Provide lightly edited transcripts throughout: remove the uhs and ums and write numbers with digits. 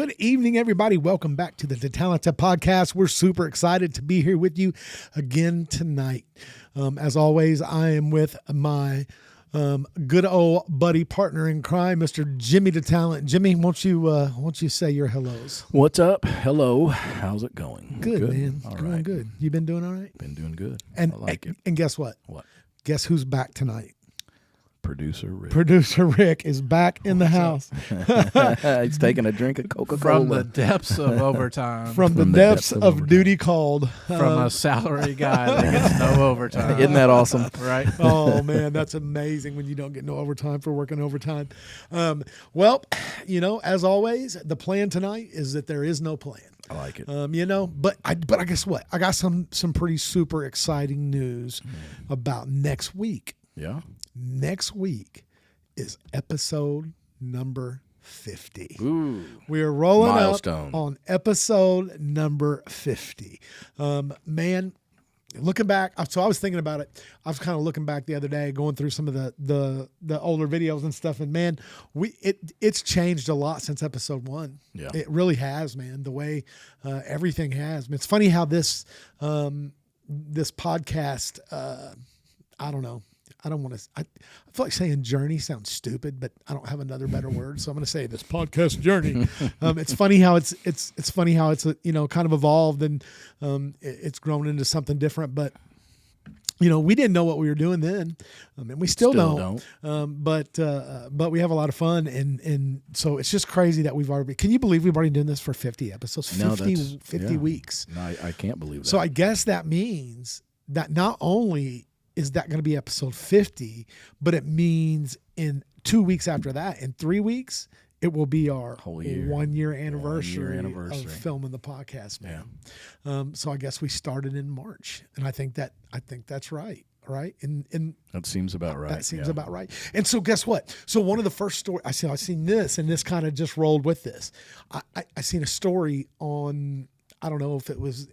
Good evening, everybody. Welcome back to the DeTalented Podcast. We're super excited to be here with you again tonight. As always, I am with my good old buddy, partner in crime, Mr. Jimmy DeTalent. Jimmy, won't you say your hellos? What's up? Hello. How's it going? Good, man. All going right. good. You been doing all right? Been doing good. And I like it. And guess what? What? Guess who's back tonight? Producer Rick. Producer Rick is back in the house. He's taking a drink of Coca-Cola. From the depths of overtime. From the depths of duty called. From a salary guy that gets no overtime. Isn't that awesome? Right? Oh, man, that's amazing when you don't get no overtime for working overtime. Well, as always, the plan tonight is that there is no plan. I like it. But I guess what? I got some pretty super exciting news about next week. Yeah? Next week is episode number 50. Ooh. We are rolling Milestone. up on episode number 50. Man, looking back, so I was thinking about it. I was kind of looking back the other day, going through some of the older videos and stuff, and man, it's changed a lot since episode 1. Yeah. It really has, man. The way everything has. It's funny how this podcast. I don't know. I don't want to. I feel like saying journey sounds stupid, but I don't have another better word, so I'm going to say this podcast journey. It's funny how it's funny how it's kind of evolved and it's grown into something different. But we didn't know what we were doing then, and we still don't. But we have a lot of fun, and so it's just crazy that we've already. Can you believe we've already done this for 50 episodes? 50 weeks. No, I can't believe that. So I guess that means that not only is that going to be episode 50, but it means in 2 weeks after that, in 3 weeks, it will be our whole year. 1 year anniversary, anniversary of filming the podcast, man. Yeah. So I guess we started in March, and I think that's right. Right. And that seems about right. That seems about right. And so guess what? So one of the first stories I seen this, and this kind of just rolled with this. I seen a story on, I don't know if it was,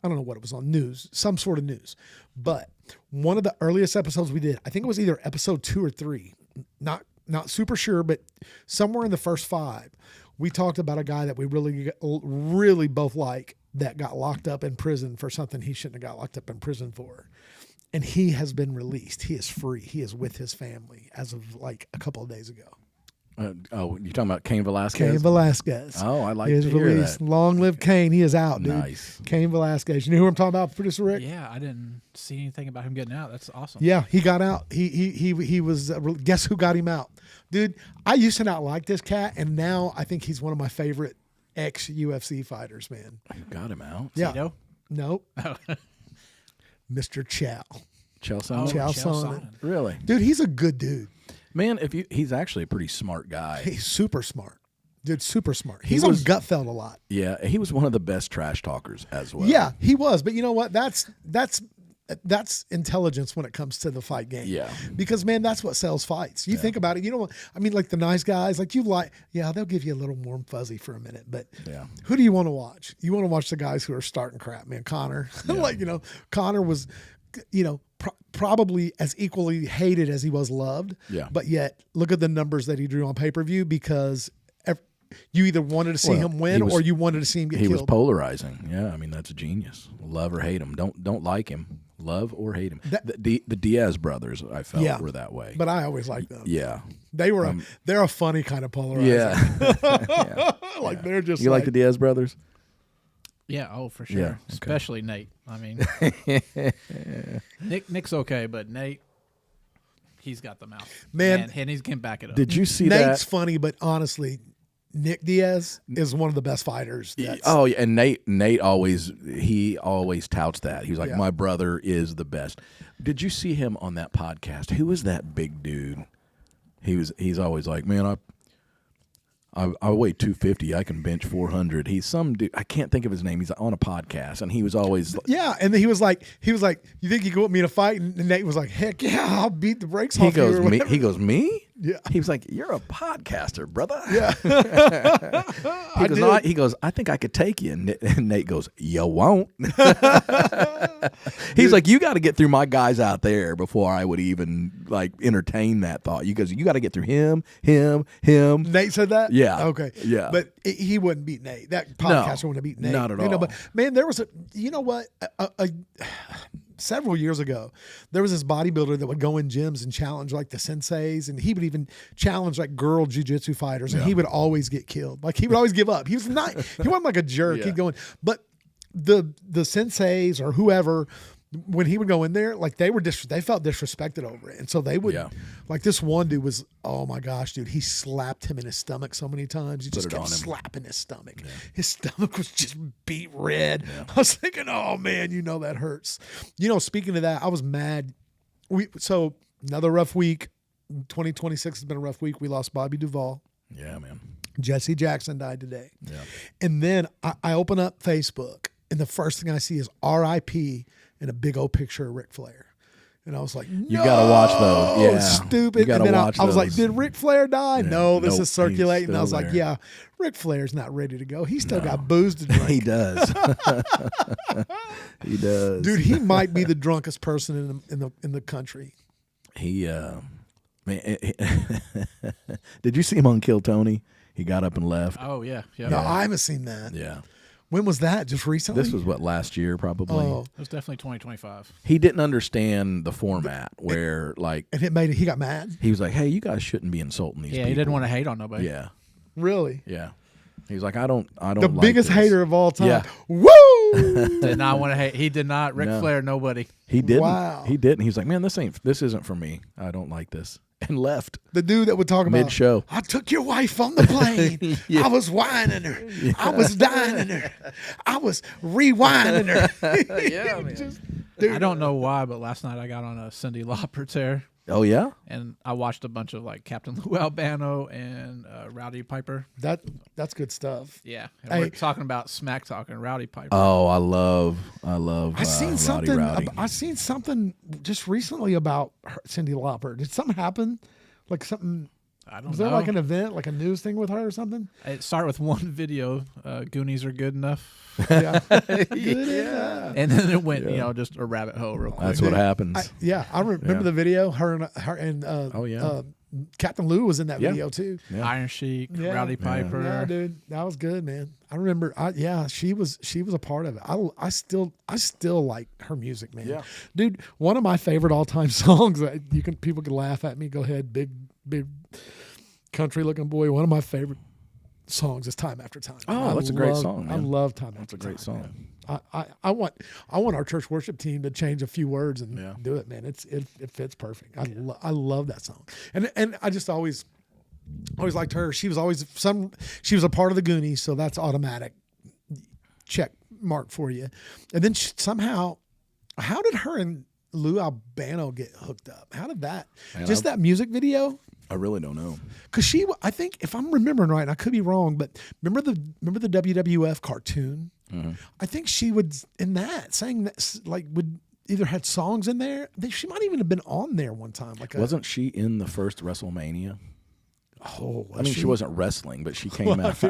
I don't know what it was on, news, some sort of news, but one of the earliest episodes we did, I think it was either episode 2 or 3, not super sure, but somewhere in the first 5, we talked about a guy that we really both like that got locked up in prison for something he shouldn't have got locked up in prison for. And he has been released. He is free. He is with his family as of like a couple of days ago. You're talking about Cain Velasquez? Cain Velasquez. Oh, I like to hear released. that. Long live Cain. He is out, dude. Nice. Cain Velasquez. You know who I'm talking about, Producer Rick? Yeah, I didn't see anything about him getting out. That's awesome. Yeah, he got out. He was. Guess who got him out, dude? I used to not like this cat, and now I think he's one of my favorite ex-UFC fighters, man. You got him out? Yeah. Tito? Nope. Oh. Mr. Chael. Chael Sonnen? Chael Chael Sonnen. Really? Dude, he's a good dude. Man, he's actually a pretty smart guy. He's super smart. Dude, super smart. He's on Gutfeld a lot. Yeah, he was one of the best trash talkers as well. Yeah, he was. But you know what? That's intelligence when it comes to the fight game. Yeah. Because, man, that's what sells fights. You think about it. Like the nice guys, they'll give you a little warm fuzzy for a minute. But who do you want to watch? You want to watch the guys who are starting crap, man. Connor. Yeah. Connor was, probably as equally hated as he was loved. Yeah. But yet, look at the numbers that he drew on pay-per-view because you either wanted to see him win or you wanted to see him get killed. He was polarizing. Yeah, I mean, that's genius. Love or hate him. Don't like him. Love or hate him. The Diaz brothers, I felt, were that way. But I always liked them. Yeah. They were they're a funny kind of polarizer. Yeah. They're just You like the Diaz brothers? Yeah, for sure. Yeah, okay. Especially Nate. I mean, Nick's okay, but Nate, he's got the mouth. Man, and he's getting back it up. Did you see Nate's that? funny, but honestly, Nick Diaz is one of the best fighters. Oh, yeah, and Nate always touts that. He was like, my brother is the best. Did you see him on that podcast? Who was that big dude? He's always like, man, I weigh 250. I can bench 400. He's some dude. I can't think of his name. He's on a podcast, and he was always and then he was like, you think you go with me to fight? And Nate was like, heck yeah, I'll beat the brakes off you. He goes, me? Yeah. He was like, "You're a podcaster, brother." Yeah. He goes, "I think I could take you." And Nate goes, "You won't." He's like, "You got to get through my guys out there before I would even like entertain that thought." You guys, you got to get through him. Nate said that? Yeah. Okay. Yeah. But he wouldn't beat Nate. That podcast wouldn't beat Nate. Not at all. But man, there was several years ago, there was this bodybuilder that would go in gyms and challenge like the senseis, and he would even challenge like girl jiu-jitsu fighters, and he would always get killed. Like he would always give up. He wasn't like a jerk. Yeah. He'd go in. But the senseis or whoever, when he would go in there, like they felt disrespected over it. And so they would, like this one dude was, oh my gosh, dude, he slapped him in his stomach so many times. He just kept slapping his stomach. Yeah. His stomach was just beat red. Yeah. I was thinking, oh man, that hurts. Speaking of that, I was mad. So another rough week. 2026 has been a rough week. We lost Bobby Duvall. Yeah, man. Jesse Jackson died today. Yeah. And then I open up Facebook, and the first thing I see is R.I.P. and a big old picture of Ric Flair. And I was like, no, you got to watch those. Yeah. Stupid. And then I was like, did Ric Flair die? Yeah. No, this is circulating. And I was there. like, yeah, Ric Flair's not ready to go. He still got booze to drink. He does. He does. Dude, he might be the drunkest person in the country. He, man, did you see him on Kill Tony? He got up and left. Oh, yeah. No, I haven't seen that. Yeah. When was that? Just recently? This was last year probably. Oh. It was definitely 2025. He didn't understand the format where like. And he got mad? He was like, hey, you guys shouldn't be insulting these people. Yeah, he didn't want to hate on nobody. Yeah. Really? Yeah. He was like, I don't the like biggest this. hater of all time. Yeah. Woo! Did not want to hate. He did not. Ric Flair, nobody. He didn't. Wow. He didn't. He was like, man, this isn't for me. I don't like this. And left. The dude that would talk about mid-show. I took your wife on the plane. Yeah. I was whining her. Yeah. I was dining her. I was rewinding her. Yeah, man. Dude, I don't know why, but last night I got on a Cyndi Lauper tear. Oh yeah. And I watched a bunch of like Captain Lou Albano and Rowdy Piper. That's good stuff. Yeah, and we're talking about smack talking Rowdy Piper. Oh, I love. I seen something. Rowdy. I seen something just recently about Cyndi Lauper. Did something happen? Like something. I don't know. Was there like an event, like a news thing with her or something? It started with one video. Goonies are good enough. Yeah. Yeah. And then it went, just a rabbit hole real quick. That's what happens. I remember the video. Her and oh yeah. Captain Lou was in that video too. Yeah. Iron Sheik, Rowdy Piper. Yeah, dude, that was good, man. I remember. She was a part of it. I still like her music, man. Yeah. Dude, one of my favorite all time songs. People can laugh at me. Go ahead, big country looking boy. One of my favorite songs is Time After Time. Oh, that's a great song, man. I love Time After Time. That's a great song. I want our church worship team to change a few words and do it, man. It fits perfect. I love that song, and I just always liked her. She was a part of the Goonies, so that's automatic check mark for you. And then somehow, how did her and Lou Albano get hooked up? How did that? That music video. I really don't know. Cause I think if I'm remembering right, and I could be wrong, but remember the WWF cartoon? Mm-hmm. I think she would in that saying that would either had songs in there. She might even have been on there one time. Wasn't she in the first WrestleMania? Oh, she wasn't wrestling, but she came out. She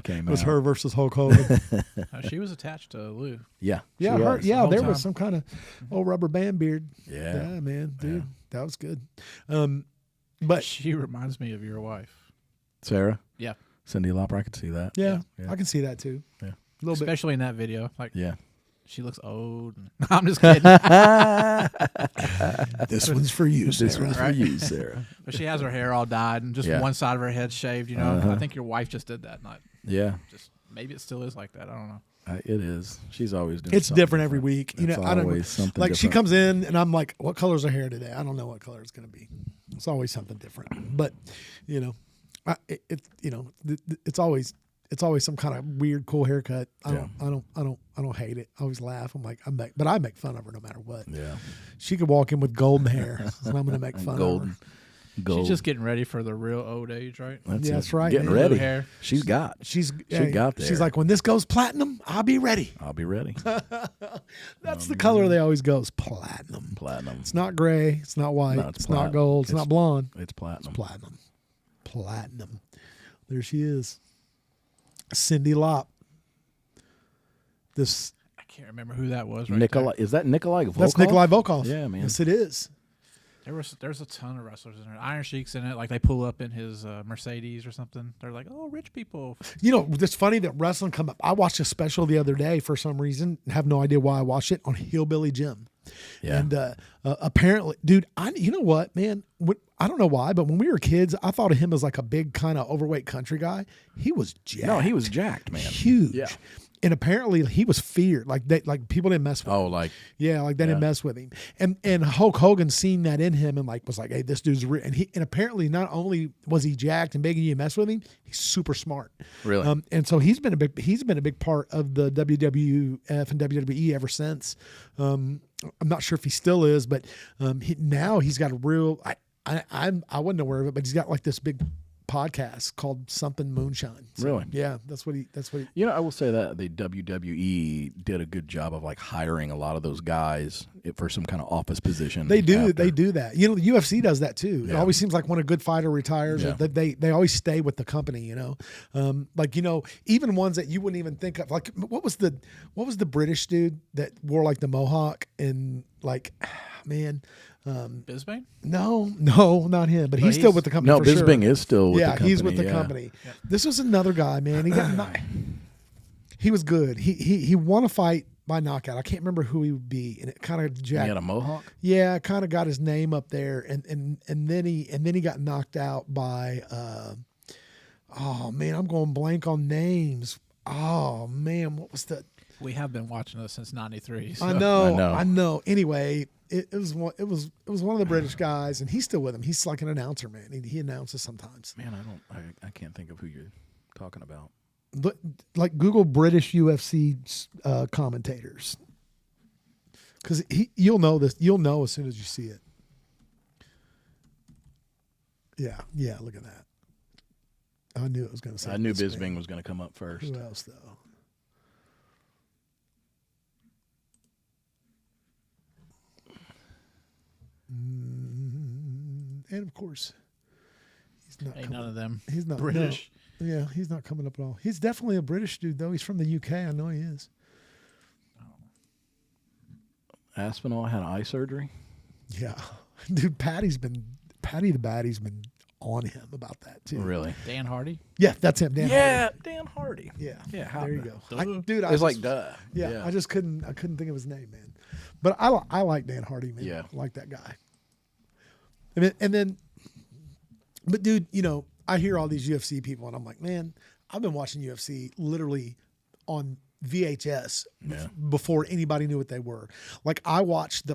came out. It was her versus Hulk Hogan. She was attached to Lou. Yeah. Yeah, the there time. was some kind of old rubber band beard. Yeah. Yeah, man, dude, that was good. But she reminds me of your wife, Sarah. Yeah. Cyndi Lauper, I could see that. Yeah, I can see that too. Yeah. A little bit. Especially in that video. Yeah. She looks old. I'm just kidding. This one's for you, Sarah. This one's for you, Sarah. But she has her hair all dyed and just one side of her head shaved. I think your wife just did that. Yeah. Just maybe it still is like that. I don't know. It is. She's always doing. It's different every week. It's I don't always something like. different. She comes in and I'm like, "What color's her hair today?" I don't know what color it's going to be. It's always something different. But it's always some kind of weird, cool haircut. I don't hate it. I always laugh. I'm like, but I make fun of her no matter what. Yeah. She could walk in with golden hair, and I'm going to make fun of her. Gold. She's just getting ready for the real old age, right? That's right. Getting man. ready. Hair. She got there. She's like, when this goes platinum, I'll be ready. I'll be ready. That's the color they always go is platinum. Platinum. It's not gray. It's not white. No, it's not gold. It's not blonde. It's platinum. Platinum. There she is. Cyndi Lauper. I can't remember who that was. Right Nikolai, is that Nikolai Volkov? That's Nikolai Volkov. Yeah, man. Yes, it is. There's a ton of wrestlers in there. Iron Sheik's in it. Like they pull up in his Mercedes or something. They're like, oh, rich people. You know, it's funny that wrestling come up. I watched a special the other day for some reason. Have no idea why I watched it on Hillbilly Jim. Yeah. And apparently, dude, you know what, man? I don't know why, but when we were kids, I thought of him as like a big kind of overweight country guy. He was jacked. No, he was jacked, man. Huge. Yeah. And apparently he was feared. Like people didn't mess with him. Oh, like they didn't mess with him. And Hulk Hogan seen that in him and like was like, hey, this dude's real. And apparently not only was he jacked and big and you mess with him, he's super smart. Really. And so he's been a big part of the WWF and WWE ever since. I'm not sure if he still is, but now he's got a real. I wasn't aware of it, but he's got like this big podcast called something Moonshine. So, really? Yeah, that's what he. You know, I will say that the WWE did a good job of like hiring a lot of those guys for some kind of office position. They do that. You know, the UFC does that too. Yeah. It always seems like when a good fighter retires, Yeah. they always stay with the company. You know, like you know, even ones that you wouldn't even think of. Like what was the British dude that wore like the mohawk and like, man. Bisbane? No, not him. But he's still with the company. No, for Bisbing sure. is still with the company. He's with the company. Yeah. This was another guy, man. He was good. He won a fight by knockout. I can't remember who he would be, and it kind of jacked. He had a mohawk. Yeah, kind of got his name up there, and then he got knocked out by. Oh man, I'm going blank on names. Oh man, what was the? We have been watching this since '93. So. I know. Anyway, it was one of the British guys, and he's still with him. He's like an announcer, man. He announces sometimes. Man, I can't think of who you're talking about. Like Google British UFC commentators, because you'll know this. You'll know as soon as you see it. Yeah. Look at that. I knew it was going to say. I knew Bisbing was going to come up first. Who else though? And of course, he's not. Ain't none of them. He's not British. No, yeah, he's not coming up at all. He's definitely a British dude, though. He's from the UK. I know he is. Aspinall had eye surgery. Yeah, dude. Patty the Baddie's been on him about that too. Really? Dan Hardy. Yeah, that's him. Dan Hardy. Dan Hardy. Yeah. Yeah. There you go. Dude, It's like duh. Yeah, I just couldn't think of his name, man. But I like Dan Hardy, man. Yeah. I like that guy. And then, but dude, you know, I hear all these UFC people, and I'm like, man, I've been watching UFC literally on VHS before anybody knew what they were. Like I watched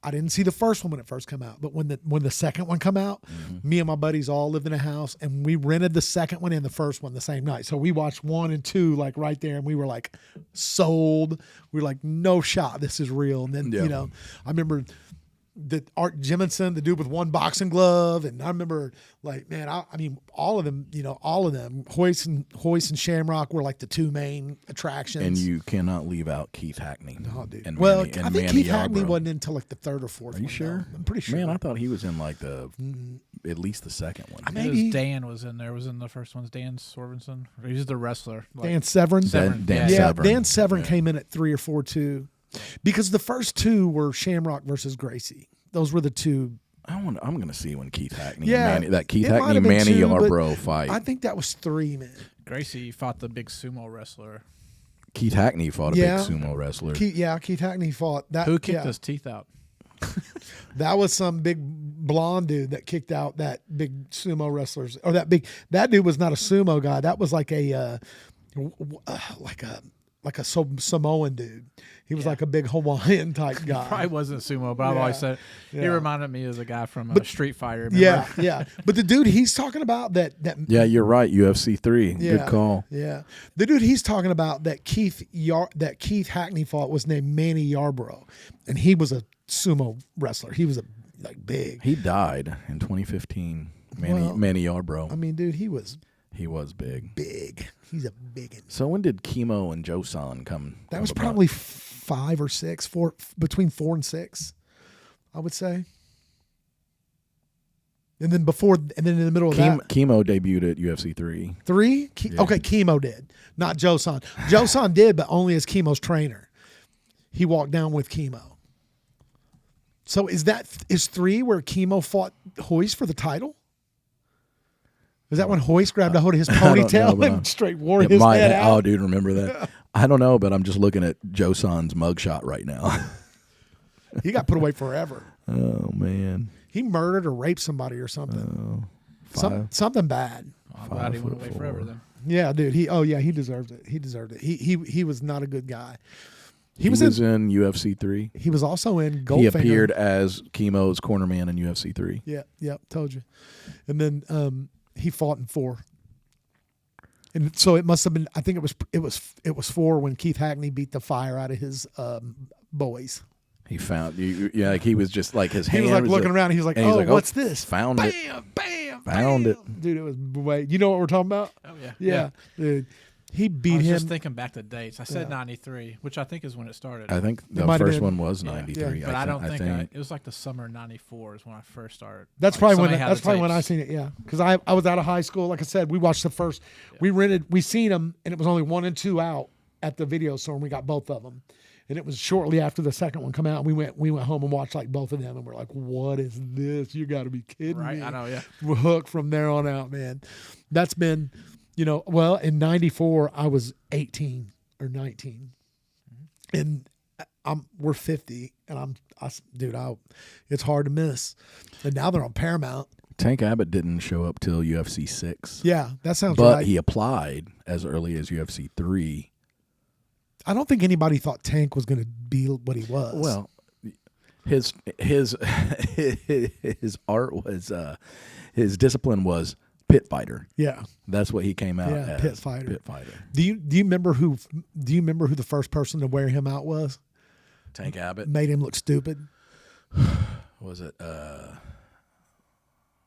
I didn't see the first one when it first came out, but when the second one come out, me and my buddies all lived in a house, and we rented the second one and the first one the same night. So we watched 1 and 2 like right there, and we were like sold. We were like, no shot, this is real. And then you know, I remember the Art Jimmonson, the dude with one boxing glove, and I remember like, man, I mean, all of them, Hoist and Shamrock were like the two main attractions. And you cannot leave out Keith Hackney. Oh, dude. And well, Manny, and I think Manny Keith Hackney Yarbrough. wasn't until like the third or fourth. Are you one, sure? though. I'm pretty sure. Man, I thought he was in like at least the second one. Maybe Dan was in there. Was in the first ones. Dan Sorensen. He was the wrestler. Dan Severn. Dan Yeah, Severn. Dan Severn came in at 3 or 4 too, because the first two were Shamrock versus Gracie. Those were the two. I'm going to see when Keith Hackney, Yeah, and Manny, that Keith it might Hackney, have been Manny 2, but Yarbrough fight. I think that was 3, man. Gracie fought the big sumo wrestler. Keith Hackney fought a big sumo wrestler. Keith Hackney fought that. Who kicked his teeth out? That was some big blonde dude that kicked out that big sumo wrestlers, or that dude was not a sumo guy. That was like a Samoan dude. He was like a big Hawaiian type guy. Probably wasn't sumo, but I've always said he reminded me of the guy from Street Fighter. Remember? Yeah. But the dude he's talking about that. Yeah, you're right. UFC 3. Yeah, Good call. Yeah. The dude he's talking about that Keith Hackney fought was named Manny Yarbrough, and he was a sumo wrestler. He was like big. He died in 2015. Manny Yarbrough. I mean, dude, he was big. big. He's a big one. So when did Chemo and Joe Sonnen come? That was probably 5 or 6, between 4 and 6, I would say. And then in the middle of that, Chemo debuted at UFC 3. 3? Yeah. Okay, Chemo did, not Joe Sonnen. Joe Sonnen did, but only as Chemo's trainer. He walked down with Chemo. So is 3 where Chemo fought Hoist for the title? Is that when Hoist grabbed a hold of his ponytail and straight wore his head out? Oh, dude, remember that? I don't know, but I'm just looking at Joe Sonnen's mugshot right now. He got put away forever. Oh, man. He murdered or raped somebody or something. Something bad. I'm glad he went away forever then. Yeah, dude. He deserved it. He deserved it. He was not a good guy. He was in UFC 3. He was also in Goldfinger. He appeared as Chemo's cornerman in UFC 3. Yeah, told you. And then he fought in 4. And so it must have been. I think it was 4 when Keith Hackney beat the fire out of his boys. He found like he was just like his hand. He was like looking around. He was like, "Oh, what's this?" Found bam, it. Bam, found bam. it, dude. It was way. You know what we're talking about? Oh yeah, yeah. Dude, he beat him. I was just thinking back to dates. I said 93, which I think is when it started. I think the first one was 93. Yeah. But I don't think it was like the summer of 94 is when I first started. That's probably when I seen it. Yeah, because I was out of high school. Like I said, we watched the first. Yeah. We seen them, and it was only 1 and 2 out at the video store, and we got both of them. And it was shortly after the second one come out. And we went home and watched like both of them, and we're like, "What is this? You got to be kidding me!" I know, yeah. We're hooked from there on out, man. That's been, well, in '94 I was 18 or 19, and we're 50, and it's hard to miss. And now they're on Paramount. Tank Abbott didn't show up till UFC 6. Yeah, that sounds right. But he applied as early as UFC 3. I don't think anybody thought Tank was going to be what he was. Well, his art was his discipline was pit fighter. Yeah, that's what he came out as. Pit fighter. Pit fighter. Do you remember who the first person to wear him out was? Tank Abbott. Made him look stupid. Was it?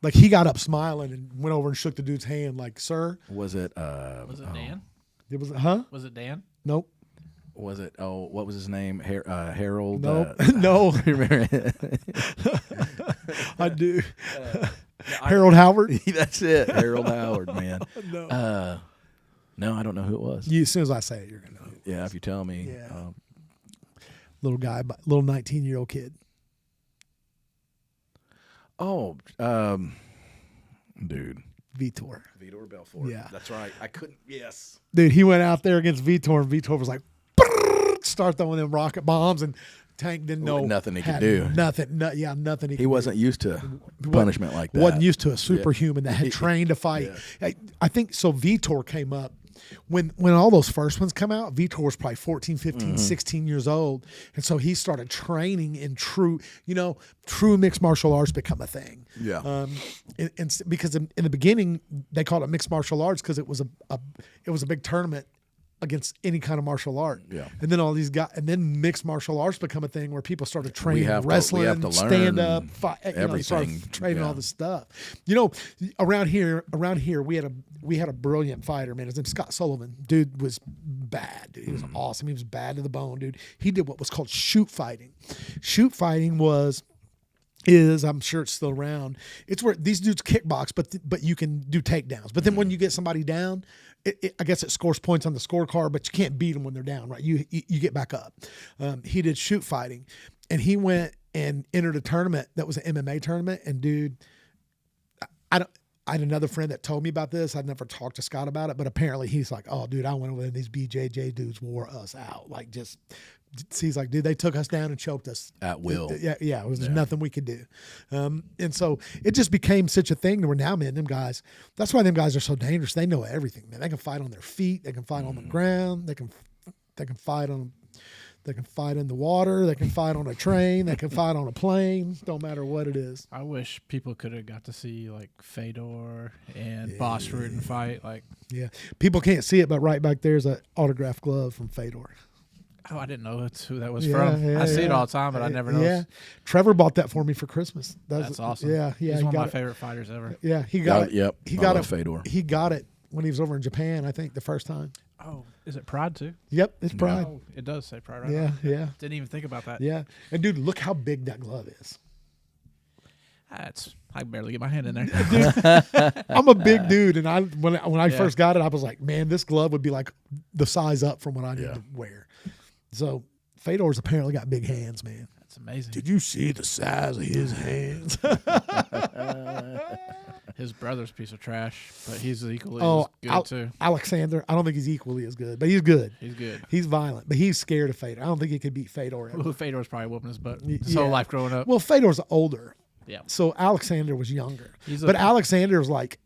Like he got up smiling and went over and shook the dude's hand, like, "Sir." Was it? Was it Dan? It was. Was it Dan? Nope. Was it? Oh, what was his name? Harold? Nope. No. I do. Harold Howard? That's it. Harold Howard, man. No. No, I don't know who it was. As soon as I say it, you're going to know. Yeah, if you tell me. Yeah. Little guy, little 19-year-old kid. Oh, dude. Vitor Belfort. Yeah. That's right. I couldn't. Yes. Dude, he went out there against Vitor, and Vitor was like, start throwing them rocket bombs, and Tank didn't know nothing he could do. Nothing. Nothing. He wasn't used to punishment like that. Wasn't used to a superhuman that had trained to fight. Yeah. I think so. Vitor came up when all those first ones come out. Vitor was probably 14, 15, 16 years old, and so he started training in true mixed martial arts become a thing. Yeah. And because in the beginning they called it mixed martial arts because it was a big tournament against any kind of martial art. Yeah. And then all these guys, and then mixed martial arts become a thing where people started training we have to stand up, learn fight, everything. Started training all this stuff. Around here we had a brilliant fighter, man. His name's Scott Sullivan. Dude was bad. Dude. He was awesome. He was bad to the bone, dude. He did what was called shoot fighting. Shoot fighting is I'm sure it's still around. It's where these dudes kickbox, but you can do takedowns. But then when you get somebody down, I guess it scores points on the scorecard, but you can't beat them when they're down, right? You get back up. He did shoot fighting, and he went and entered a tournament that was an MMA tournament. And dude, I had another friend that told me about this. I'd never talked to Scott about it, but apparently he's like, "Oh, dude, I went over there and these BJJ dudes wore us out. Like, just." He's like, dude, they took us down and choked us at will. Yeah. It was nothing we could do. And so it just became such a thing where now, man, them guys, that's why them guys are so dangerous. They know everything, man. They can fight on their feet. They can fight on the ground. They can fight in the water. They can fight on a train. They can fight on a plane. Don't matter what it is. I wish people could have got to see like Fedor and Boss Rudin fight. Like, yeah, people can't see it, but right back there's an autographed glove from Fedor. Oh, I didn't know that's who that was Yeah, from. yeah, I see it yeah. all the time, but I never know. Yeah, Trevor bought that for me for Christmas. That's awesome. Yeah, He's he one of got my it. favorite fighters ever. Yeah, he got it. Yep. He I got love it. Fedor. He got it when he was over in Japan. I think the first time. Oh, is it Pride too? Yep, it's Pride. Oh, it does say Pride, right? Yeah, yeah, Didn't even think about that. yeah. And dude, look how big that glove is. I can barely get my hand in there. I'm a big dude, and when I first got it, I was like, man, this glove would be like the size up from what I need to wear. So Fedor's apparently got big hands, man. That's amazing. Did you see the size of his hands? His brother's a piece of trash, but he's equally Oh, as good too. Alexander, I don't think he's equally as good, but he's good. He's good. He's violent, but he's scared of Fedor. I don't think he could beat Fedor. Ever. Well, Fedor's probably whooping his butt his Yeah. whole life growing up. Well, Fedor's older. Yeah. So Alexander was younger. He's But Alexander was like,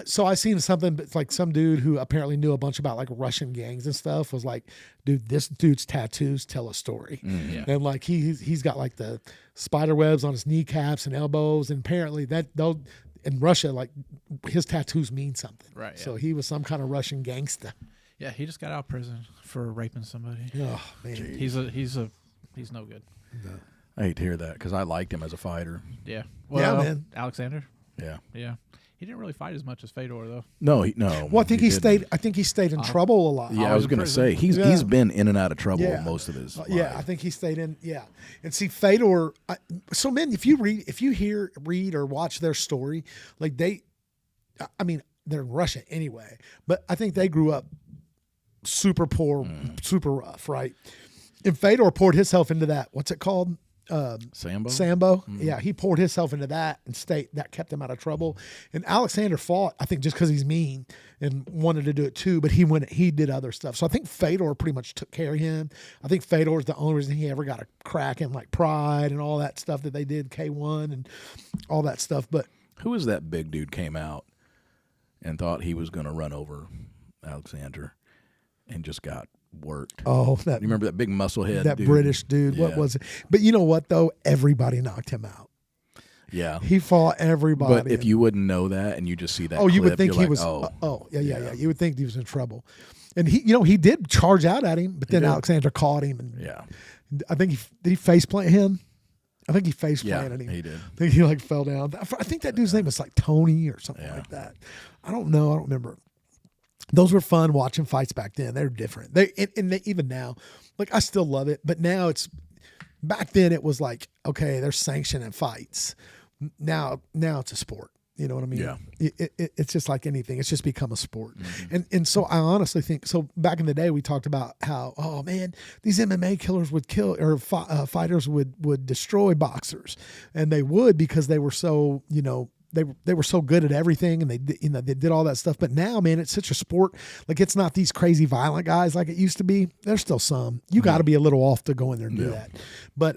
so I seen something, it's like some dude who apparently knew a bunch about like Russian gangs and stuff was like, dude, this dude's tattoos tell a story. Yeah. And like he's got like the spider webs on his kneecaps and elbows. And apparently they'll in Russia, like his tattoos mean something. Right. Yeah. So he was some kind of Russian gangster. Yeah, he just got out of prison for raping somebody. Oh, man. He's no good. I hate to hear that because I liked him as a fighter. Yeah. Yeah, man. Alexander. Yeah. Yeah. He didn't really fight as much as Fedor though. No. Well, I think he didn't. stayed in trouble a lot. Yeah, I was going to say he's been in and out of trouble Yeah. most of his life. Yeah, I think he stayed in. Yeah, and see Fedor. So man, if you read or watch their story, like I mean, they're in Russia anyway, but I think they grew up super poor, super rough, right? And Fedor poured himself into that. What's it called? Sambo. Sambo. Yeah, he poured himself into that and that kept him out of trouble. And Alexander fought, I think, just because he's mean and wanted to do it too, but he did other stuff. So I think Fedor pretty much took care of him. I think Fedor is the only reason he ever got a crack in like Pride and all that stuff that they did, K1 and all that stuff. But Who was that big dude came out and thought he was going to run over Alexander and just got worked? oh, You remember that big musclehead that dude? British dude, what Yeah. was it? But you know what though? Everybody knocked him out. Yeah. He fought everybody. But if you wouldn't know that and you just see that you would clip, think you're he like, was. Yeah. You would think he was in trouble, and he did charge out at him, but then did. Alexander caught him, and yeah. I think did he face plant him? I think he face Yeah, planted him. he did. I think he like fell down. I think that dude's name was like Tony or something like that. I don't know. I don't remember. Those were fun watching fights back then. They're different. Even now, like I still love it, but now back then it was like, okay, there's sanctioning fights. Now it's a sport. You know what I mean? Yeah. It's just like anything. It's just become a sport. And so I honestly think, so back in the day we talked about how, oh man, these MMA killers would kill, or fighters would destroy boxers. And they would, because they were so, they were so good at everything, and they did all that stuff. But now, man, it's such a sport. Like, it's not these crazy violent guys like it used to be. There's still some. You got to be a little off to go in there and do that. But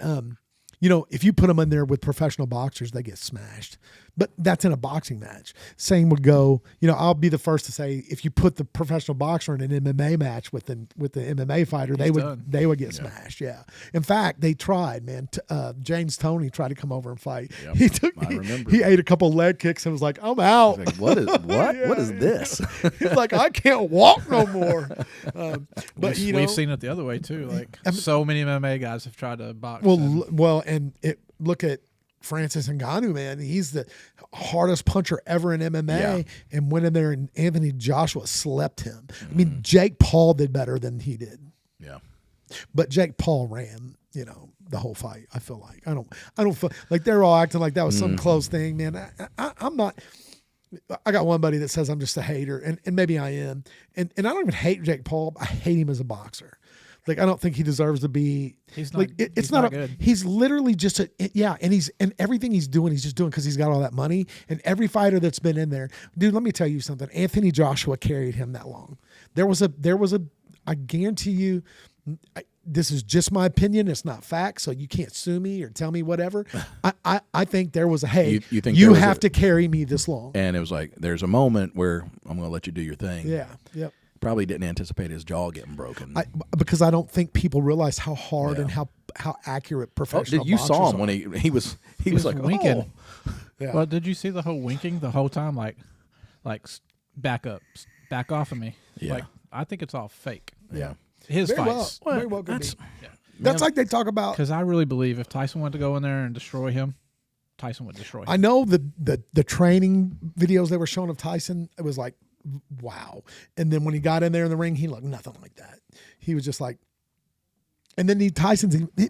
if you put them in there with professional boxers, they get smashed. But that's in a boxing match. Same would go, I'll be the first to say, if you put the professional boxer in an MMA match with the MMA fighter, they would get smashed. Yeah. In fact, they tried, man. James Toney tried to come over and fight. Yep, I remember. He ate a couple leg kicks and was like, I'm out. Like, what is this? He's like, I can't walk no more. But we've seen it the other way too. Like, so many MMA guys have tried to box. Look at Francis Ngannou, man. He's the hardest puncher ever in MMA, and went in there, and Anthony Joshua slept him. I mean, Jake Paul did better than he did. Yeah. But Jake Paul ran, the whole fight. I feel like I don't feel like they're all acting like that was some close thing, man. I'm not. I got one buddy that says I'm just a hater, and maybe I am. And I don't even hate Jake Paul. I hate him as a boxer. Like, I don't think he deserves to be. He's not. Like, it's not good. He's literally just and everything he's doing, he's just doing because he's got all that money. And every fighter that's been in there, dude, let me tell you something. Anthony Joshua carried him that long. There was a. I guarantee you, this is just my opinion. It's not fact, so you can't sue me or tell me whatever. I think there was a You think you have to carry me this long. And it was like, there's a moment where I'm going to let you do your thing. Yeah. Yep. Probably didn't anticipate his jaw getting broken. Because I don't think people realize how hard and how accurate professional. You saw boxers him are. when he was like winking. Oh. Yeah. Well, did you see the whole winking the whole time? Like back up, back off of me. Yeah. Like, I think it's all fake. Yeah. his Very well, fights. very well could be. Yeah. That's like they talk about. Because I really believe if Tyson wanted to go in there and destroy him, Tyson would destroy him. I know the training videos they were showing of Tyson, it was like, wow. And then when he got in there in the ring, he looked nothing like that. He was just like, and then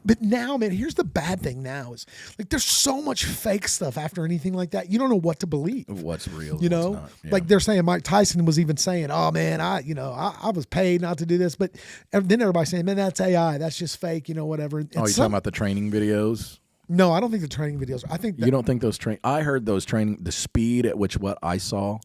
but now, man, here's the bad thing now is like there's so much fake stuff after anything like that. You don't know what to believe. What's real, you know? what's not. Yeah. Like they're saying Mike Tyson was even saying, oh man, I was paid not to do this. But then everybody's saying, man, that's AI. That's just fake, whatever. Oh, you're talking about the training videos? No, I don't think the training videos. I think you don't think those I heard those training, the speed at which what I saw,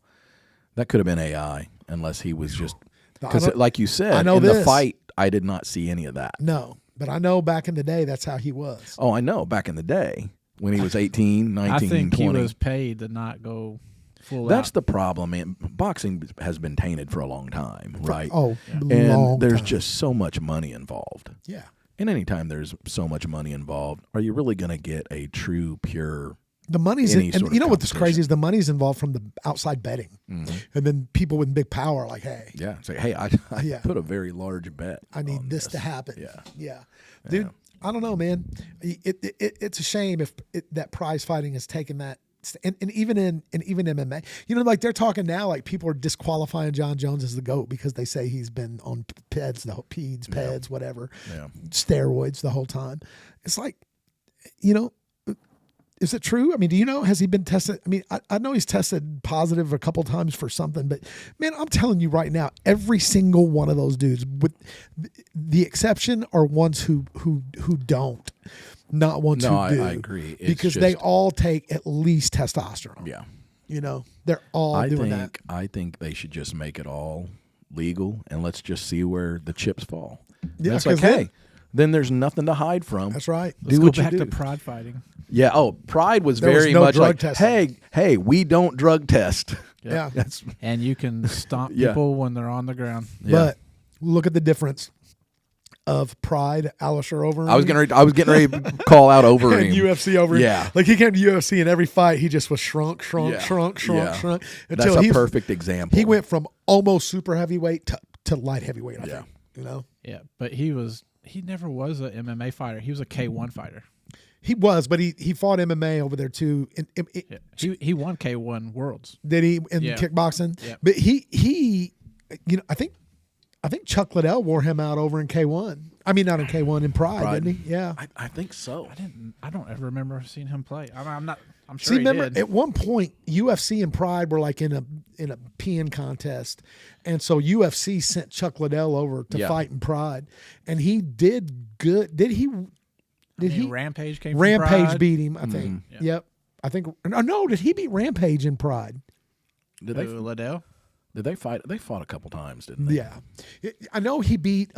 that could have been AI unless he was just, because like you said, the fight, I did not see any of that. No, but I know back in the day, that's how he was. Oh, I know. Back in the day when he was 18, 19, I think 20. he was paid to not go full That's out. the problem, man. Boxing has been tainted for a long time, right? Oh, and long there's time. just so much money involved. Yeah. And anytime there's so much money involved, are you really going to get a true, pure... The money's any in, sort and of you know what's competition? crazy is the money's involved from the outside betting, and then people with big power are like, hey, Yeah. Say, hey, I Yeah. put a very large bet. I need on this to happen. Yeah. Dude. Yeah. I don't know, man. It's a shame if that prize fighting has taken that, and even in MMA, like they're talking now, like people are disqualifying John Jones as the GOAT because they say he's been on peds, whatever, steroids the whole time. It's like, is it true? I mean, do you know, has he been tested? I mean, I know he's tested positive a couple times for something, but man, I'm telling you right now, every single one of those dudes, with the exception are ones who don't, not ones who do. I agree. It's because they all take at least testosterone. Yeah. They're all doing that. I think they should just make it all legal and let's just see where the chips fall. Yeah, it's like, hey, then there's nothing to hide from. That's right. Let's do go what you back do. to pride fighting. Yeah. Oh, Pride was There was very no much drug like, testing. hey, we don't drug test. Yeah. And you can stomp Yeah. people when they're on the ground. But look at the difference of Pride, Alisher Overeem. I was getting ready to call out Overeem. And UFC Overeem. Yeah. Like he came to UFC and every fight he just was shrunk. Yeah. Until That's a perfect example. He went from almost super heavyweight to light heavyweight, I think. Yeah, but he never was an MMA fighter. He was a K1 fighter. He was, but he fought MMA over there too. He won K1 Worlds. Did he in kickboxing? Yeah. But he I think Chuck Liddell wore him out over in K1. I mean, not in K1, in Pride. Didn't he? Yeah. I think so. I don't ever remember seeing him play. I'm sure See, he remember did. at one point UFC and Pride were like in a peeing contest, and so UFC sent Chuck Liddell over to fight in Pride, and he did good. Did he? Rampage came. Rampage from Pride. beat him, I think. Yeah. Yep, I think. No, did he beat Rampage in Pride? Did they? Liddell? Did they fight? They fought a couple times, didn't they? Yeah, I know he beat.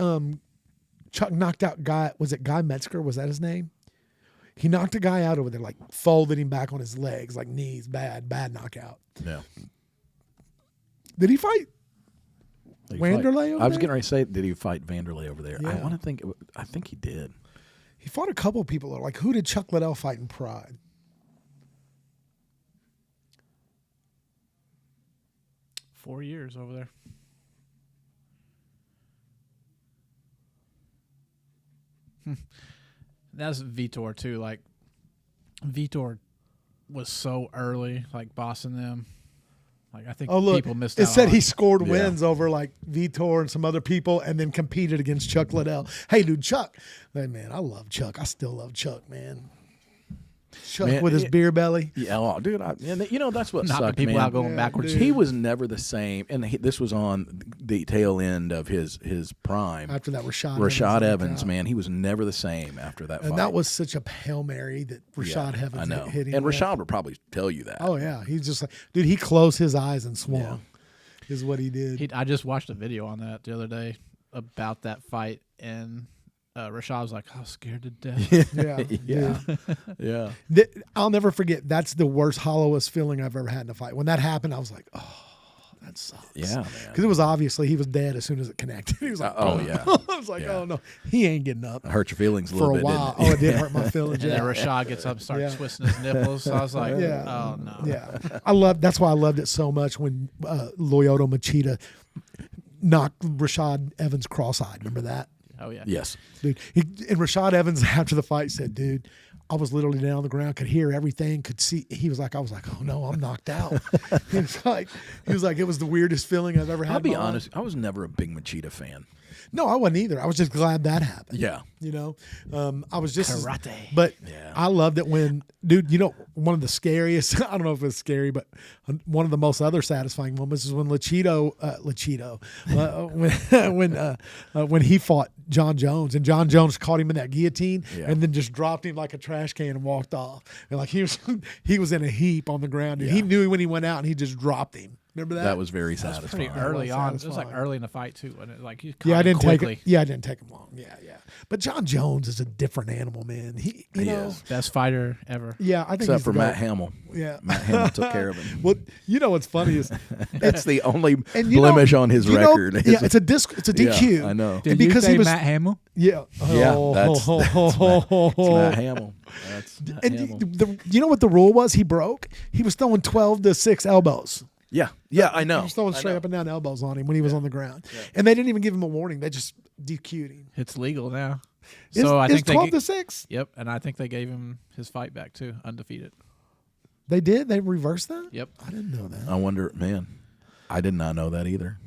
Chuck knocked out guy. Was it Guy Metzger? Was that his name? He knocked a guy out over there, like folded him back on his legs, like knees, bad knockout. Yeah. Did he fight Wanderlei over I was there? getting ready to say, did he fight Wanderlei over there? Yeah. I want to think. I think he did. He fought a couple people. Like, who did Chuck Liddell fight in Pride? $4 years over there. That's Vitor too. Like Vitor was so early, like bossing them. Like I think people missed out. It said on he scored wins over like Vitor and some other people, and then competed against Chuck Liddell. Hey, dude, Chuck. Hey, man, I love Chuck. I still love Chuck, man. Chuck with his beer belly. Yeah, dude. That's what knocking sucked, people man. out going backwards. He was never the same, and this was on the tail end of his prime. After that, Rashad Evans, man, he was never the same after that fight. And that was such a Hail Mary that Rashad Evans hit him. And with. Rashad would probably tell you that. Oh yeah, he's just like, dude, he closed his eyes and swung. Yeah. Is what he did. I just watched a video on that the other day about that fight, and Rashad was like, I was scared to death. Yeah. I'll never forget. That's the worst, hollowest feeling I've ever had in a fight. When that happened, I was like, oh, that sucks. Yeah, man. Because it was obviously he was dead as soon as it connected. He was like, oh yeah. I was like, oh no, he ain't getting up. It hurt your feelings a for little a bit, while. didn't it? Oh, it did hurt my feelings. And then Rashad gets up and starts twisting his nipples. So I was like, oh no. Yeah. That's why I loved it so much when Lyoto Machida knocked Rashad Evans cross-eyed. Remember that? Oh yeah. Yes. Dude, and Rashad Evans after the fight said, dude, I was literally down on the ground, could hear everything, could see. I was like, oh no, I'm knocked out. he was like, it was the weirdest feeling I've ever had. I'll be honest, I was never a big Machida fan. No, I wasn't either. I was just glad that happened. Yeah. You know, I was just Karate. But yeah. I loved it when, dude, you know, one of the scariest, I don't know if it's scary, but one of the most other satisfying moments is when when he fought John Jones, and John Jones caught him in that guillotine and then just dropped him like a trash can and walked off. And like he was in a heap on the ground. And he knew when he went out and he just dropped him. Remember that? That was very satisfying. Pretty early on. It was like early in the fight too, wasn't it? Like I didn't take him long. Yeah. But John Jones is a different animal, man. He know, is. Best fighter ever. Yeah, I think except he's for the Matt GOAT. Hamill. Yeah, Matt Hamill took care of him. Well, you know what's funny is That's the only and blemish on his record. Yeah, it's a DQ. Yeah, I know. Did because you say he was Matt Hamill? Yeah, Yeah, that's Matt Hamill. That's Matt And Hamill. you know what the rule was? He broke. He was throwing 12 to 6 elbows. Yeah, I know. He was throwing straight up and down elbows on him when he was on the ground, and they didn't even give him a warning. They just DQ'd him. It's legal now. So I think 12 to 6. Yep, and I think they gave him his fight back too, undefeated. They did. They reversed that. Yep. I didn't know that. I wonder, man. I did not know that either.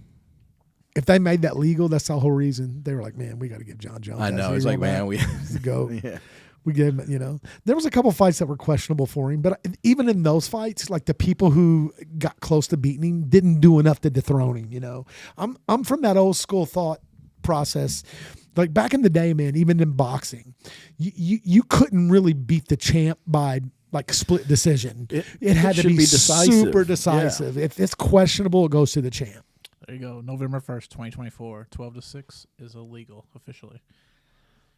If they made that legal, that's the whole reason. They were like, man, we got to give John Jones. I know. It's like, man, we go. yeah. We gave him, you know, there was a couple fights that were questionable for him, but even in those fights, like the people who got close to beating him didn't do enough to dethrone him. You know, I'm from that old school thought process. Like back in the day, man, even in boxing, you couldn't really beat the champ by like split decision. It had to be decisive. super decisive. Yeah. If it's questionable, it goes to the champ. There you go. November 1st, 2024, 12 to 6 is illegal officially.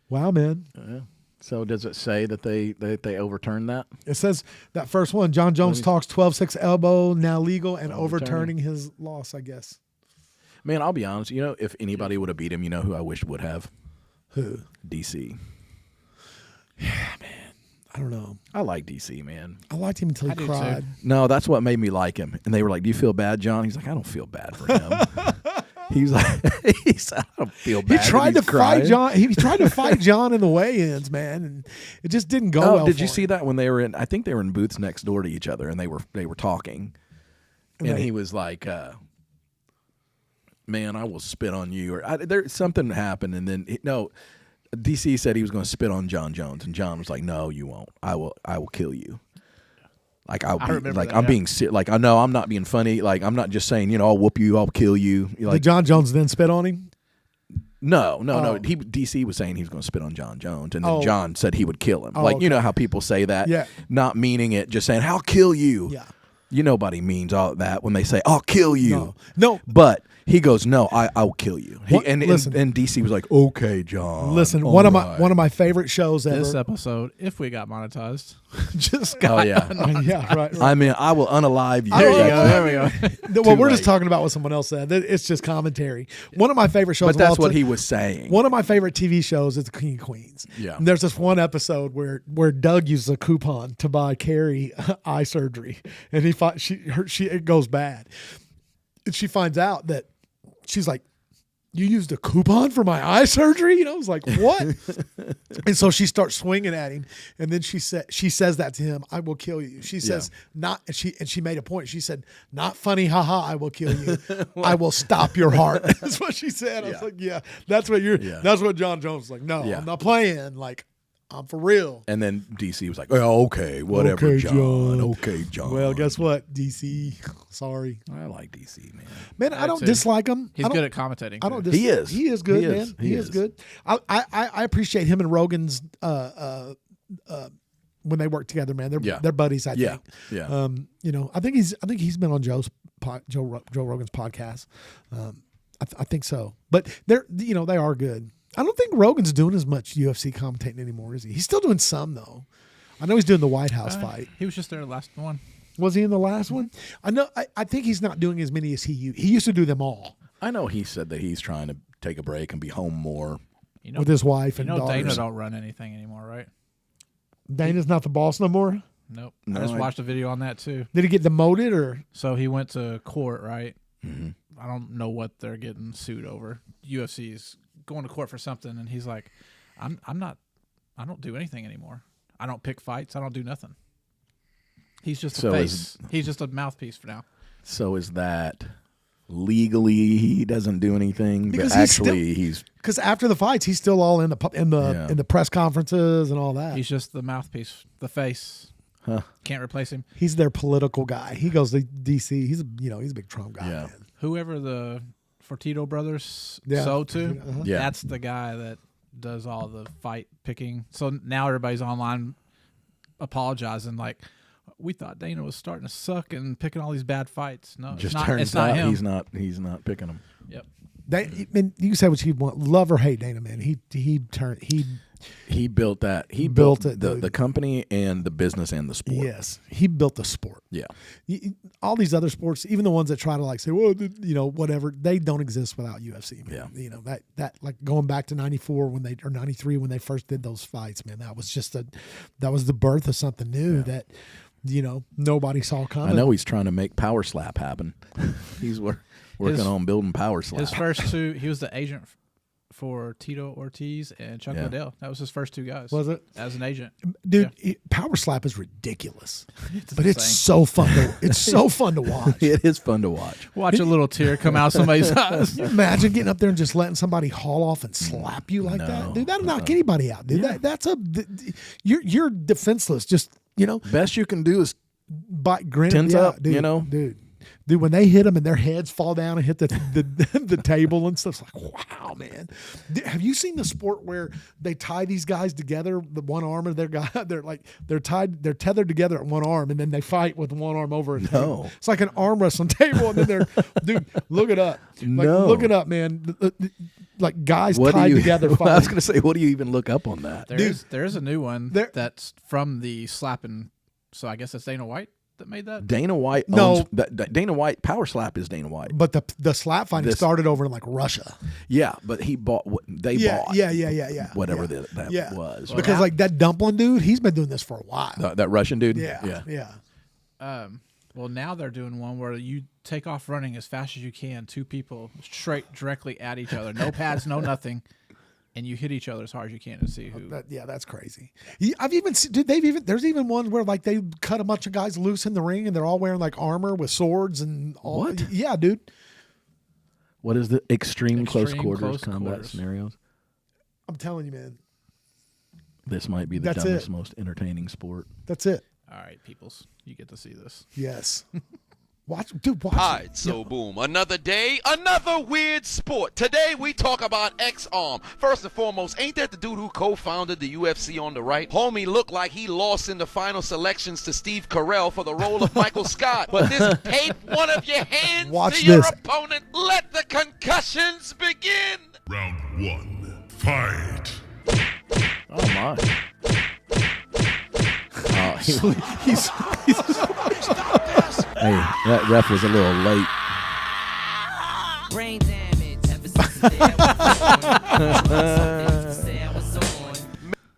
Wow, man. Yeah. So does it say that they overturned that? It says that first one, John Jones talks 12-6 elbow, now legal, and overturning his loss, I guess. Man, I'll be honest. You know, if anybody would have beat him, you know who I wish would have? Who? DC. Yeah, man. I don't know. I like DC, man. I liked him until he cried. No, that's what made me like him. And they were like, do you feel bad, John? He's like, I don't feel bad for him. He's like, I don't feel bad. He tried to fight John. He tried to fight John in the weigh-ins, man, and it just didn't go well. Did you see that when they were in? I think they were in booths next door to each other, and they were talking, and he was like, "Man, I will spit on you." Or there something happened, and then DC said he was going to spit on John Jones, and John was like, "No, you won't. I will kill you." Like I'm being like I know I'm not being funny. Like I'm not just saying I'll whoop you, I'll kill you. Like, did John Jones then spit on him? No. DC was saying he was going to spit on John Jones, and then John said he would kill him. You know how people say that, not meaning it, just saying I'll kill you. Yeah. Nobody means all that when they say I'll kill you. No. But he goes, no, I will kill you. And DC was like, okay, John. Listen, one of my favorite shows ever. This episode, if we got monetized, just got. Oh yeah, yeah, right. I mean, I will unalive you. There we go. What we're just talking about what someone else said. It's just commentary. One of my favorite shows. But that's what he was saying. One of my favorite TV shows is The King of Queens. Yeah. And there's this one episode where Doug uses a coupon to buy Carrie eye surgery, and it goes bad, and she finds out that. She's like, you used a coupon for my eye surgery? I was like, what? And so she starts swinging at him, and then she says that to him, I will kill you. She says, not, and she made a point. She said, not funny, haha, I will kill you. I will stop your heart. That's what she said. I was like, that's what John Jones was like, no, I'm not playing. Like, I'm for real. And then DC was like, oh, okay, whatever, okay, John. Okay, John. Well, guess what, DC? Sorry. I like DC, man. Man, I don't dislike him. He's good at commentating. I don't. He is. He is good, man. He is good. I appreciate him and Rogan's when they work together, man. They're buddies. I think. Yeah. I think he's been on Joe Rogan's podcast. I think so. But they are good. I don't think Rogan's doing as much UFC commentating anymore, is he? He's still doing some, though. I know he's doing the White House fight. He was just there last one. Was he in the last one? I know. I think he's not doing as many as he used to do them all. I know he said that he's trying to take a break and be home more. With his wife and daughters. Dana don't run anything anymore, right? Dana's not the boss no more? Nope. I just watched a video on that, too. Did he get demoted or? So he went to court, right? Mm-hmm. I don't know what they're getting sued over. UFC is going to court for something, and he's like, I don't do anything anymore. I don't pick fights. I don't do nothing. He's just a face. He's just a mouthpiece for now. So is that legally he doesn't do anything, because but actually he's because after the fights he's still all in the press conferences and all that. He's just the mouthpiece, the face. Huh. Can't replace him. He's their political guy. He goes to DC. He's a big Trump guy. Yeah. Man. Whoever the Fertitta brothers sold to, that's the guy that does all the fight picking. So now everybody's online apologizing, like, we thought Dana was starting to suck and picking all these bad fights. No, just it's not him. He's not picking them. Yep. You can say what you want, love or hate Dana, man. He built that. He built built the company and the business and the sport. Yes, he built the sport. Yeah. All these other sports, even the ones that try to like say, well, whatever, they don't exist without UFC. Man. Yeah. That like going back to 94 or 93 when they first did those fights, man. That was just that was the birth of something new that nobody saw coming. I know he's trying to make Power Slap happen. He's working on building Power Slap. His first two, he was the agent for Tito Ortiz and Chuck Liddell. That was his first two guys. Was it? As an agent. Dude, Power Slap is ridiculous. It's so fun to watch. It is fun to watch. Watch a little tear come out somebody's eyes. Can you imagine getting up there and just letting somebody haul off and slap you like that? Dude, that'll knock anybody out, dude. Yeah. You're defenseless. Just, Best you can do is tense up, dude. Dude, when they hit them and their heads fall down and hit the table and stuff, it's like, wow, man. Have you seen the sport where they tie these guys together, the one arm of their guy? They're tethered together at one arm, and then they fight with one arm over a table. It's like an arm wrestling table, and then dude, look it up. Look it up, man. Like guys tied together fighting. I was going to say, what do you even look up on that? There's a new one that's from the slapping. So I guess that's Dana White that made that. Dana White owns Dana White. Power Slap is Dana White. But the slap fighting started over in like Russia. Yeah, but he bought what they bought. Yeah. Whatever that was. Because like that dumpling dude, he's been doing this for a while. That Russian dude. Yeah. Well, now they're doing one where you take off running as fast as you can, two people straight directly at each other, no pads, no nothing. And you hit each other as hard as you can to see who. That's crazy. I've even seen, there's even ones where like they cut a bunch of guys loose in the ring and they're all wearing like armor with swords and all. What? Yeah, dude. What is the extreme close quarters combat scenarios? I'm telling you, man. This might be the dumbest, most entertaining sport. That's it. All right, peoples, you get to see this. Yes. Watch. All right, so boom. Another day, another weird sport. Today we talk about X-Arm. First and foremost, ain't that the dude who co-founded the UFC on the right? Homie looked like he lost in the final selections to Steve Carell for the role of Michael Scott. But this tape one of your hands to your opponent. Let the concussions begin. Round one, fight. Oh my. Hey, that ref was a little late. Brain damage.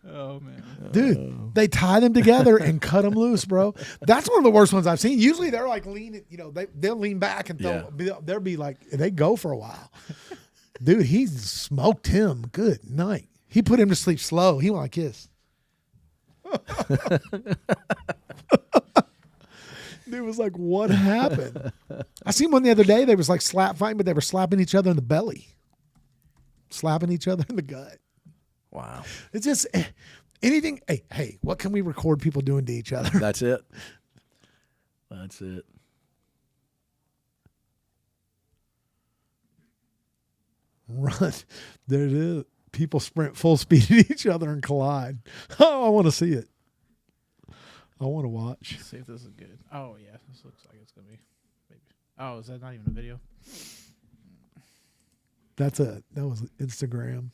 Oh man, dude, they tie them together and cut them loose, bro. That's one of the worst ones I've seen. Usually they're like leaning, they'll lean back and they'll be like they go for a while. Dude, he smoked him. Good night. He put him to sleep slow. He wanted a kiss. Dude was like, what happened? I seen one the other day. They was like slap fighting, but they were slapping each other in the belly. Slapping each other in the gut. Wow. It's just anything. Hey, what can we record people doing to each other? That's it. That's it. Run. There it is. People sprint full speed at each other and collide. Oh, I want to see it. I want to watch. Let's see if this is good. Oh yeah, this looks like it's gonna be. Maybe. Oh, is that not even a video? That was Instagram.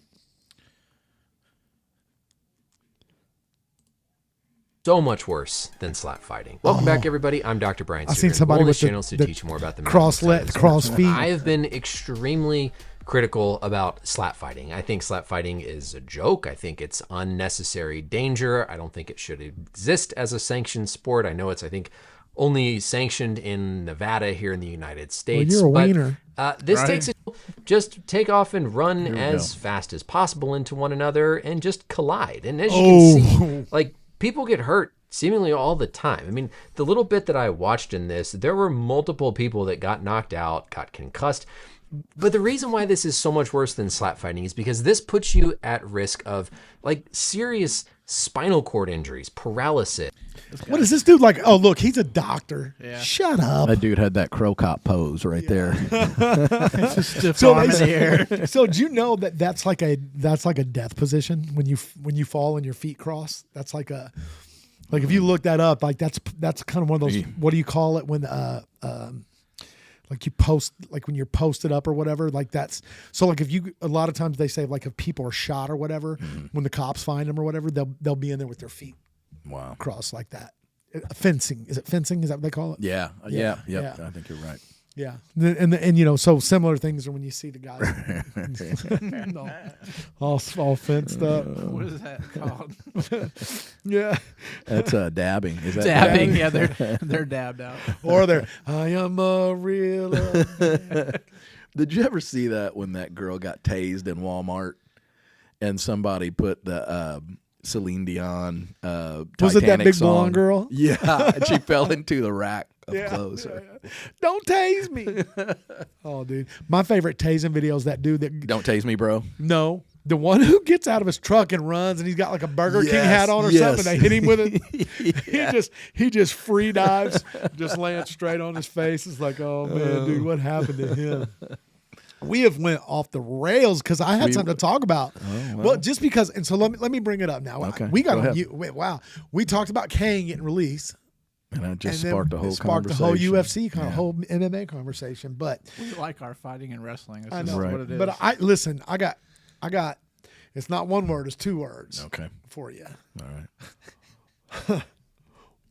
So much worse than slap fighting. Welcome back, everybody. I'm Dr. Brian. I've seen somebody with channels to teach more about the cross feet. I have been extremely critical about slap fighting. I think slap fighting is a joke. I think it's unnecessary danger. I don't think it should exist as a sanctioned sport. I know it's, I think, only sanctioned in Nevada here in the United States. Well, you're a wiener. This takes it. Just take off and run as fast as possible into one another and just collide. And as you can see, like, people get hurt seemingly all the time. I mean, the little bit that I watched in this, there were multiple people that got knocked out, got concussed. But the reason why this is so much worse than slap fighting is because this puts you at risk of, like, serious spinal cord injuries, paralysis. What is this dude like? Oh, look, he's a doctor. Yeah. Shut up. That dude had that crow cop pose right there. It's a stiff arm in the air. So do you know that that's like a death position when you fall and your feet cross? That's like a if you look that up, like that's kind of one of those. What do you call it when like you post, like when you're posted up or whatever, like that's, so like if you, a lot of times they say like if people are shot or whatever, when the cops find them or whatever, they'll be in there with their feet crossed like that. Fencing. Is it fencing? Is that what they call it? Yeah. Yeah. I think you're right. Yeah. And you know, so similar things are when you see the guys all fenced up. What is that called? Yeah. That's dabbing. Is that dabbing? Yeah, they're dabbed out. Or they're, I am a real Did you ever see that when that girl got tased in Walmart and somebody put the Celine Dion Titanic was it that big song? blonde girl? Yeah. And she fell into the rack of clothes. Yeah. Don't tase me. Oh, dude. My favorite tasing video is that dude that... Don't tase me, bro. No. The one who gets out of his truck and runs and he's got like a Burger King hat on or something. They hit him with it. He just free dives, just lands straight on his face. It's like, oh, man, dude, what happened to him? We have went off the rails because I had something to talk about. Oh, well, just because, and so let me bring it up now. Okay. We got wow. We talked about Cain getting released. And I just sparked a whole UFC whole MMA conversation. But we like our fighting and wrestling. I know what it is. But I got. It's not one word. It's two words. Okay. For you. All right.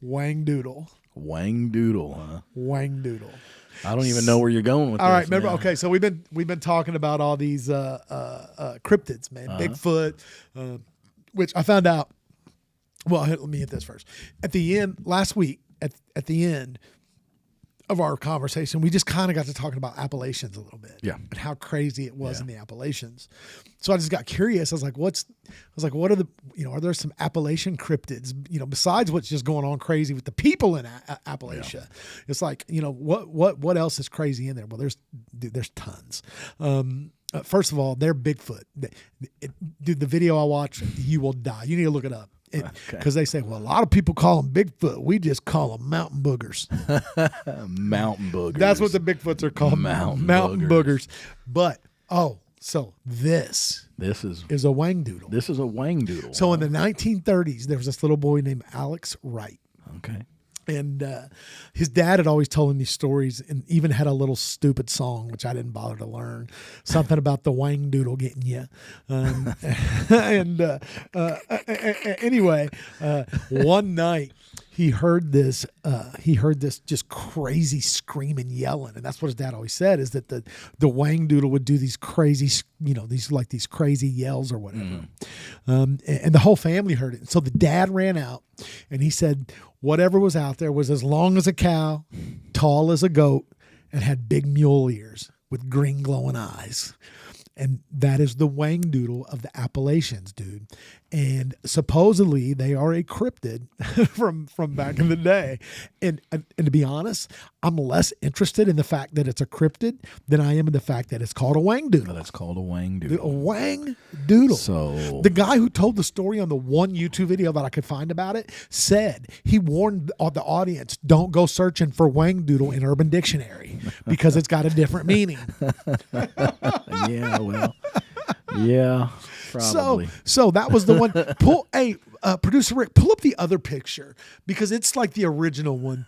Whang Doodle. Whang Doodle, huh? Whang Doodle. I don't even know where you're going with this. All right, remember? Man. Okay, so we've been talking about all these cryptids, man. Bigfoot, which I found out. Well, let me hit this first. At the end last week, at the end of our conversation, we just kind of got to talking about Appalachians a little bit, and how crazy it was in the Appalachians. So I just got curious. I was like, what are the, are there some Appalachian cryptids, besides what's just going on crazy with the people in Appalachia? It's like, what else is crazy in there? Well, there's tons. First of all, they're Bigfoot. Dude, the video I watched, you will die. You need to look it up. Because they say, well, a lot of people call them Bigfoot. We just call them mountain boogers. Mountain boogers. That's what the Bigfoots are called. Mountain boogers. But, so this is a Whang Doodle. This is a Whang Doodle. So in the 1930s, there was this little boy named Alex Wright. Okay. And his dad had always told him these stories and even had a little stupid song, which I didn't bother to learn. Something about the Whang Doodle getting you. Anyway, one night he heard this just crazy screaming, yelling. And that's what his dad always said, is that the Whang Doodle would do these crazy, these crazy yells or whatever. And the whole family heard it. And so the dad ran out and he said, whatever was out there was as long as a cow, tall as a goat, and had big mule ears with green glowing eyes. And that is the Whang Doodle of the Appalachians, dude. And supposedly they are a cryptid from back in the day. And to be honest, I'm less interested in the fact that it's a cryptid than I am in the fact that it's called a Whang Doodle. That's called a Whang Doodle. A Whang Doodle. So the guy who told the story on the one YouTube video that I could find about it said he warned the audience, don't go searching for Whang Doodle in Urban Dictionary because it's got a different meaning. Yeah, well, yeah, probably. So that was the one. Producer Rick, pull up the other picture because it's like the original one.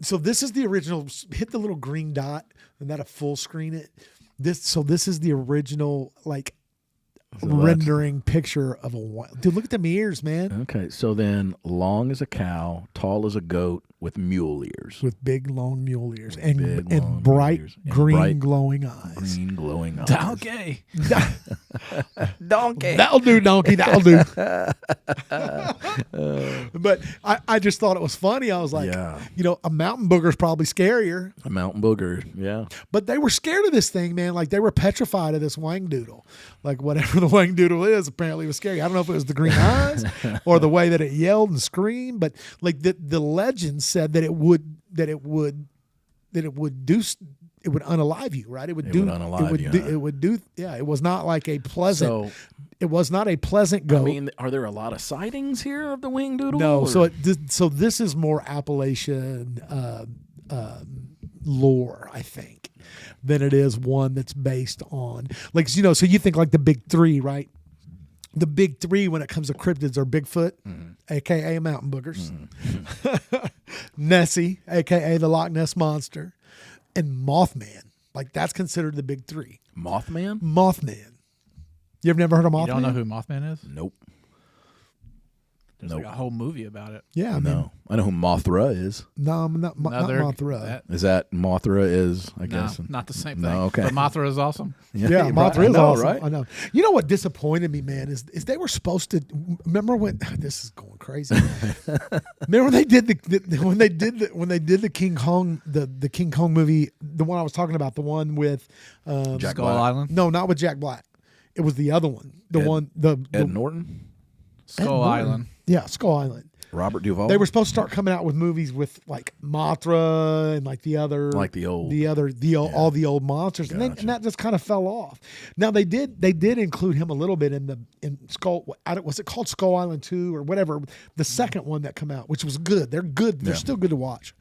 So this is the original. Hit the little green dot and that'll full screen it. This is the original rendering picture of a dude. Look at them ears, man. Okay, so then long as a cow, tall as a goat, with mule ears, with big long mule ears and bright green glowing eyes. Green glowing eyes. Donkey. Donkey. That'll do, donkey. That'll do. But I just thought it was funny. I was like, a mountain booger is probably scarier. A mountain booger, yeah. But they were scared of this thing, man. Like, they were petrified of this Whang Doodle. Like, whatever the Whang Doodle is, apparently was scary. I don't know if it was the green eyes or the way that it yelled and screamed, but like the legend said that it would unalive you, right? It would unalive you. It would do. Yeah, it was not like a pleasant. It was not a pleasant go. I mean, are there a lot of sightings here of the Whang Doodle? No. So this is more Appalachian lore, I think, than it is one that's based on so you think like the big three, right? The big three when it comes to cryptids are Bigfoot, a.k.a. mountain boogers, Nessie, a.k.a. the Loch Ness Monster, and Mothman. Like, that's considered the big three. Mothman? Mothman. You've never heard of Mothman? You don't know who Mothman is? Nope. There's like a whole movie about it. Yeah. I know who Mothra is. No, not Mothra. Is that Mothra is, I guess? Not the same thing. No, okay. But Mothra is awesome. Yeah, Mothra is awesome. Right? I know. You know what disappointed me, man, is they were supposed to remember when this is going crazy. Remember when they did the King Kong the King Kong movie, the one I was talking about, the one with Jack Skull Black. Island? No, not with Jack Black. It was the other one. Ed Norton? Skull Island. Yeah, Skull Island. Robert Duvall? They were supposed to start coming out with movies with like Mothra and like the other, like the old, all the old monsters, and that just kind of fell off. Now they did include him a little bit in Skull. Was it called Skull Island 2 or whatever? The second one that came out, which was good. They're good. They're still good to watch.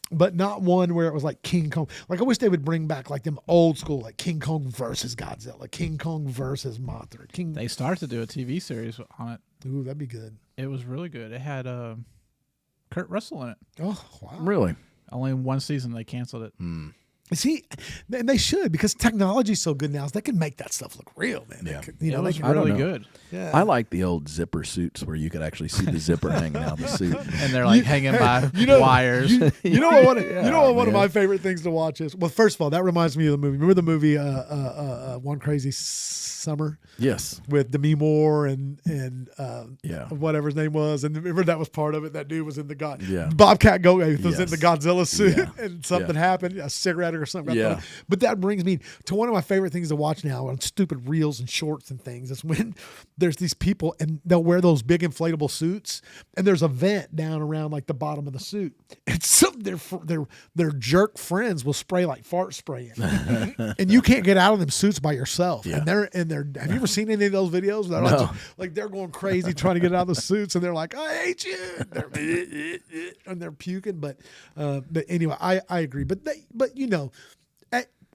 But not one where it was like King Kong. Like, I wish they would bring back like them old school, like King Kong versus Godzilla, King Kong versus Mothra. They started to do a TV series on it. Ooh, that'd be good. It was really good. It had Kurt Russell in it. Oh, wow. Really? Only one season. They canceled it. See, and they should, because technology's so good now, so they can make that stuff look real, man. Yeah. It was really good. Yeah. I like the old zipper suits where you could actually see the zipper hanging out of the suit. And they're like hanging by wires. You know what? One of my favorite things to watch is, well, first of all, that reminds me of the movie. Remember the movie One Crazy Summer? Yes. With Demi Moore and yeah, whatever his name was, and remember that was part of it. That dude was in the yeah. Bobcat Goldthwait was in the Godzilla suit, Yeah. and something happened, a cigarette or something. Yeah. But that brings me to one of my favorite things to watch now on stupid reels and shorts and things. Is when there's these people and they'll wear those big inflatable suits, and there's a vent down around like the bottom of the suit, and some their jerk friends will spray like fart spray in it. And you can't get out of them suits by yourself. Yeah. And they're have you ever seen any of those videos? They're like they're going crazy trying to get out of the suits, and they're like, I hate you, and they're puking. But anyway, I agree. But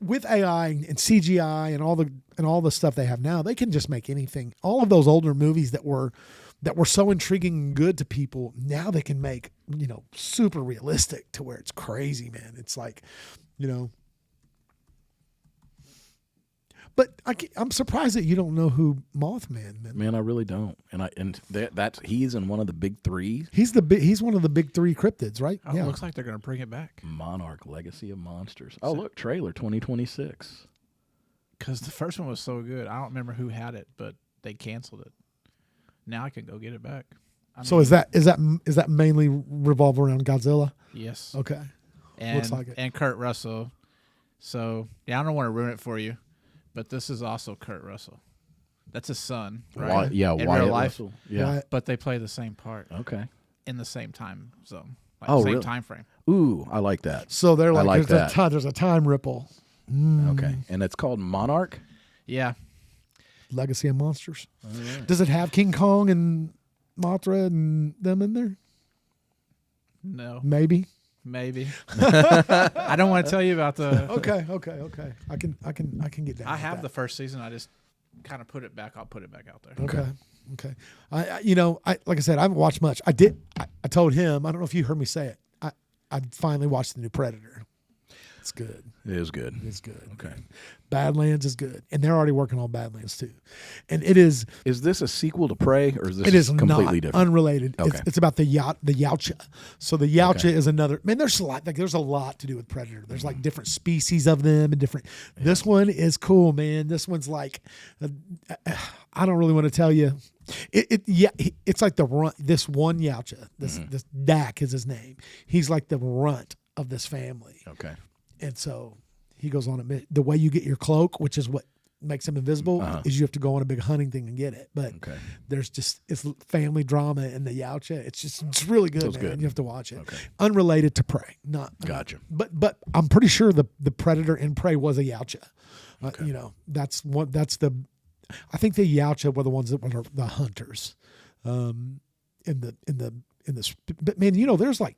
with AI and CGI and all the stuff they have now, they can just make anything. All of those older movies that were so intriguing and good to people, now they can make, super realistic to where it's crazy, man. It's like, But I'm surprised that you don't know who Mothman is. Man, I really don't. And he's in one of the big three. He's one of the big three cryptids, right? Oh, yeah. Looks like they're going to bring it back. Monarch: Legacy of Monsters. Oh, look, trailer 2026. Because the first one was so good. I don't remember who had it, but they canceled it. Now I can go get it back. So is that mainly revolve around Godzilla? Yes. Okay. And, looks like it. And Kurt Russell. So yeah, I don't want to ruin it for you, but this is also Kurt Russell. That's his son, right? Yeah, in Wyatt real life. Russell. Yeah. Wyatt. But they play the same part. Okay. In the same time zone. Same really? Time frame. Ooh, I like that. So they're like, like there's a time ripple. Okay. And it's called Monarch? Yeah. Legacy of Monsters. Right. Does it have King Kong and Mothra and them in there? No. Maybe. I don't want to tell you about the. Okay. I can get down. I have the first season. I just kind of put it back. I'll put it back out there. Okay. I like I said, I haven't watched much. I told him. I don't know if you heard me say it. I finally watched the new Predator. It's good. It is good. It's good. Okay. Badlands is good, and they're already working on Badlands too. And it is. Is this a sequel to Prey, or is this It is completely not different? unrelated. Okay. It's about the Yautja. So the Yautja is another. Man, there's a lot. Like there's a lot to do with Predator. There's like different species of them and different. Yeah. This one is cool, man. This one's like, I don't really want to tell you. It's like the runt. This one Yautja. This Dak is his name. He's like the runt of this family. Okay. And so he goes on the way you get your cloak, which is what makes him invisible, is you have to go on a big hunting thing and get it. But there's just, it's family drama in the Yautja. It's really good, man. Good. You have to watch it. Okay. Unrelated to Prey. Gotcha. But I'm pretty sure the Predator in Prey was a Yautja. You know, I think the Yautja were the ones that were the hunters. But man, you know, there's like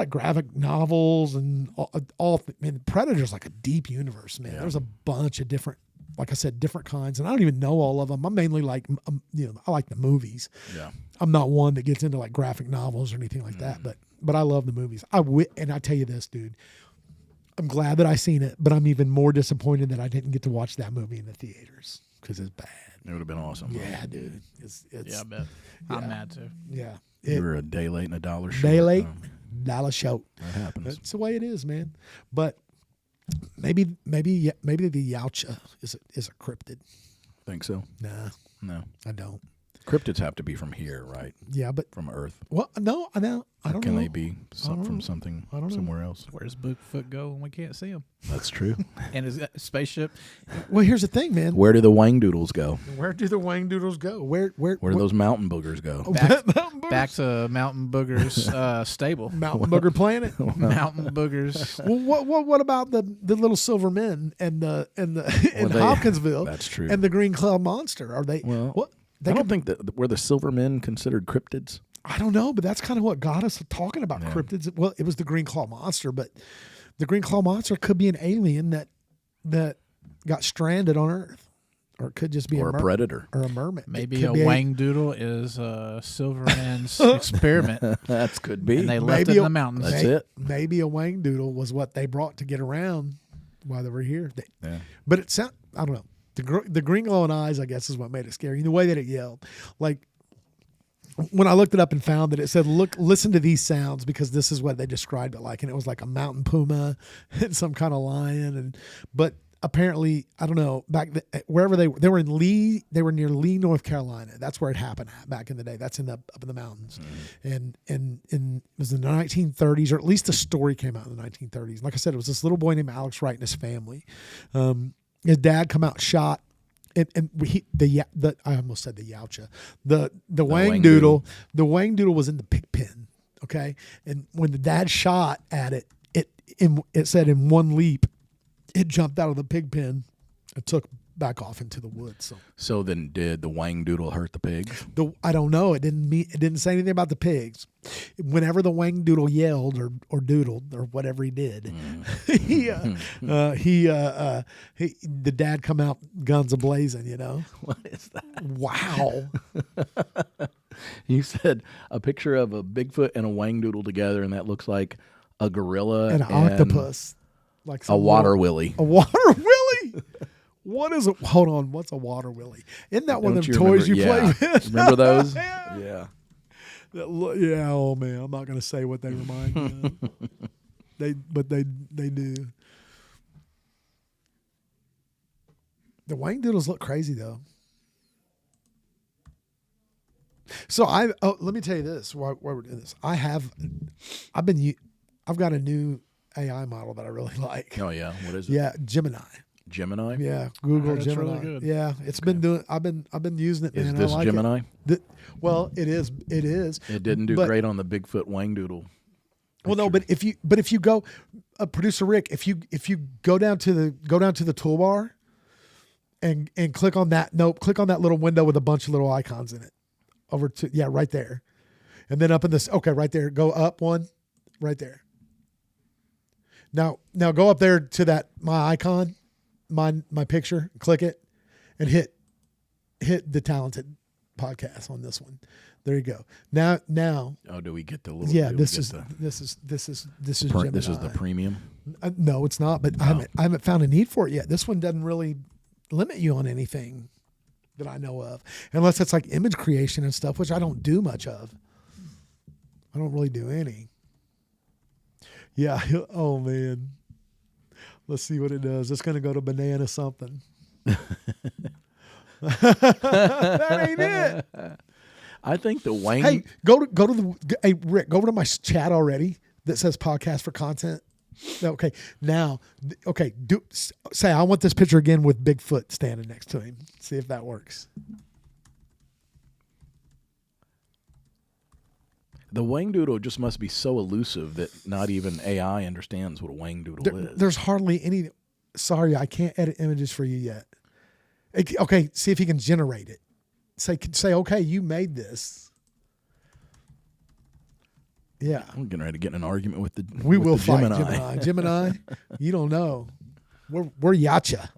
graphic novels and all. Man, Predator's like a deep universe, man. Yeah. There's a bunch of different, like I said, different kinds, and I don't even know all of them. I'm mainly like, I like the movies. Yeah, I'm not one that gets into like graphic novels or anything like that, but I love the movies. And I tell you this, dude, I'm glad that I seen it, but I'm even more disappointed that I didn't get to watch that movie in the theaters because it's bad. It would have been awesome. Yeah, dude. It's I bet. Yeah. I'm mad too. Yeah. You were a day late and a dollar short. Day late, dollar short. That happens. That's the way it is, man. But maybe the Yautja is a cryptid. Think so? Nah. No. I don't. Cryptids have to be from here, right? Yeah, but from Earth. Well, no, I don't know. Can they be from something somewhere else? Where's Bigfoot go when we can't see him? That's true. And his spaceship. Well, here's the thing, man. Where do the Whang Doodles go? Where do the Whang Doodles go? Where do those mountain boogers go? Back to Mountain Boogers stable. Mountain Booger Planet. Mountain Boogers. Well, what about the little silver men and in Hopkinsville? That's true. And the Green Cloud Monster? Are they? Well, what? I don't think that were the silver men considered cryptids. I don't know, but that's kind of what got us talking about cryptids. Well, it was the Green Claw Monster, but the Green Claw Monster could be an alien that got stranded on Earth, or it could just be a predator or a merman. Maybe a Whang Doodle is a silver man's experiment. That could be. And they left it in the mountains. That's it. Maybe a Whang Doodle was what they brought to get around while they were here. But it sound I don't know. The green glowing eyes, I guess, is what made it scary. The way that it yelled. Like, when I looked it up and found that it said, listen to these sounds because this is what they described it like. And it was like a mountain puma and some kind of lion. But apparently, I don't know, wherever they were in Lee, they were near Lee, North Carolina. That's where it happened at back in the day. That's up in the mountains. And it was in the 1930s, or at least the story came out in the 1930s. Like I said, it was this little boy named Alex Wright and his family. His dad come out shot, I almost said the Yautja, the Whang Doodle. The Whang Doodle was in the pig pen, okay. And when the dad shot at it, it said in one leap, it jumped out of the pig pen and took back off into the woods. So then, did the Whang Doodle hurt the pigs? I don't know. It didn't say anything about the pigs. Whenever the Whang Doodle yelled or doodled or whatever he did, the dad come out guns a-blazing. You know what is that? Wow. You said a picture of a Bigfoot and a Whang Doodle together, and that looks like a gorilla and an octopus, like a water willy. A water willy. What is it? Hold on. What's a water willy? Isn't that one of them toys you play with? Remember those? Yeah. Yeah. Oh man, I'm not going to say what they remind me of. They do. The Whang Doodles look crazy though. So let me tell you this. While we're doing this, I've got a new AI model that I really like. Oh yeah, what is it? Yeah, Gemini. Yeah, Google Gemini. Really good. Yeah, it's been doing. I've been using it. Is this Gemini? Well, it is. It is. It didn't do great on the Bigfoot Whang Doodle. Well, no, but if you go, producer Rick, if you go down to the toolbar, and click on that. Click on that little window with a bunch of little icons in it. Right there, and then up in this. Okay, right there. Go up one, right there. Now go up there to that my icon. My picture, click it, and hit DeTalented Podcast on this one. There you go. Now. Oh, do we get the little? Yeah, this is Gemini. This is the premium. No, it's not. But I haven't found a need for it yet. This one doesn't really limit you on anything that I know of, unless it's like image creation and stuff, which I don't do much of. I don't really do any. Yeah. Oh man. Let's see what it does. It's going to go to banana something. That ain't it. I think the Whang. Hey, Rick, go over to my chat already that says podcast for content. Okay, now, say I want this picture again with Bigfoot standing next to him. See if that works. The Whang Doodle just must be so elusive that not even AI understands what a Whang Doodle is. There's hardly any. Sorry, I can't edit images for you yet. Okay, see if he can generate it. Say, okay, you made this. Yeah. I'm getting ready to get in an argument with the We will fight Gemini. Gemini, you don't know. We're Yacha.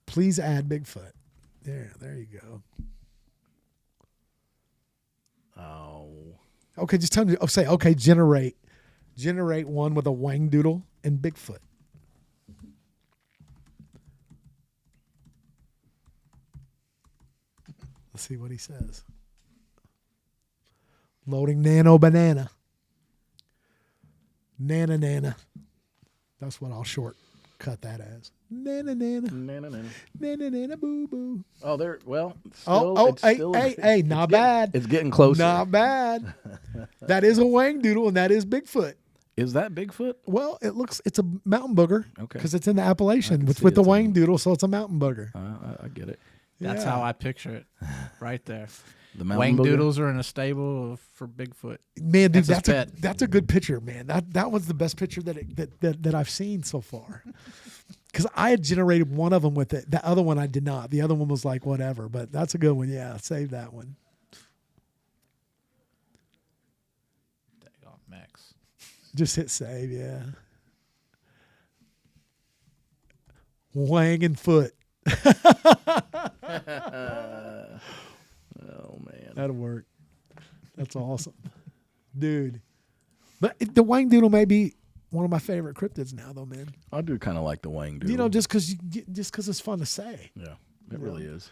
Please add Bigfoot. There you go. Oh. Okay, just tell me. Say, okay, generate one with a Whang Doodle and Bigfoot. Let's see what he says. Loading nano banana. Nana. That's what I'll shortcut that as. Nana. Nana boo boo. Oh, there. Well. Hey, not bad. It's getting closer. Not bad. That is a Whang Doodle, and that is Bigfoot. Is that Bigfoot? Well, it's a mountain booger. Okay. Because it's in the Appalachian with the Whang Doodle, so it's a mountain booger. I get it. That's how I picture it, right there. The Whang Doodles are in a stable for Bigfoot. Man, dude, that's a good picture, man. That was the best picture that I've seen so far. Because I had generated one of them with it. The other one I did not. The other one was like whatever, but that's a good one. Yeah, save that one. Daggone Max. Just hit save, yeah. Whang and foot. Oh man, that'll work. That's awesome, dude. But the Whang Doodle may be one of my favorite cryptids now, though, man. I do kind of like the Whang Doodle. You know, just because it's fun to say. Yeah, it really is.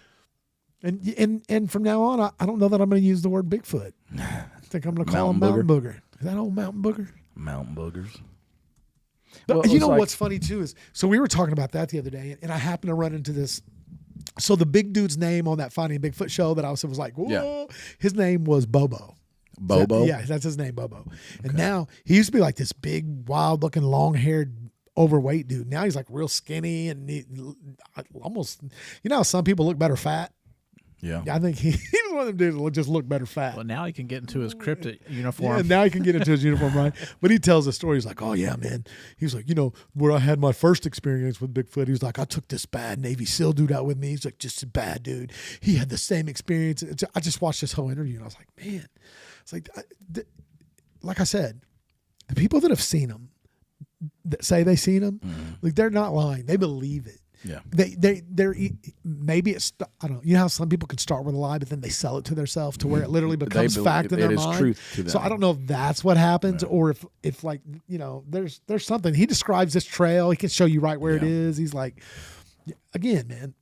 And from now on, I don't know that I'm going to use the word Bigfoot. I think I'm going to call him Mountain Booger. Is that old Mountain Booger? Mountain Boogers. But you know what's funny too is, so we were talking about that the other day, and I happened to run into this. So the big dude's name on that Finding Bigfoot show that I was like, whoa, his name was Bobo. Bobo? Yeah, that's his name, Bobo. And now he used to be like this big, wild-looking, long-haired, overweight dude. Now he's like real skinny and almost, you know how some people look better fat? Yeah. I think he's one of them dudes that just look better fat. Well, now he can get into his cryptid uniform. Yeah, now he can get into his uniform, right? But he tells a story. He's like, oh, yeah, man. He's like, where I had my first experience with Bigfoot, he was like, I took this bad Navy SEAL dude out with me. He's like, just a bad dude. He had the same experience. I just watched this whole interview, and I was like, man. It's like I said, the people that have seen him, that say they seen him, like they're not lying. They believe it. Yeah. They're maybe it's, I don't know. You know how some people can start with a lie, but then they sell it to themselves to where it literally becomes fact in their mind. Truth to them. So I don't know if that's what happens, or if like, there's something. He describes this trail. He can show you right where it is. He's like, again, man,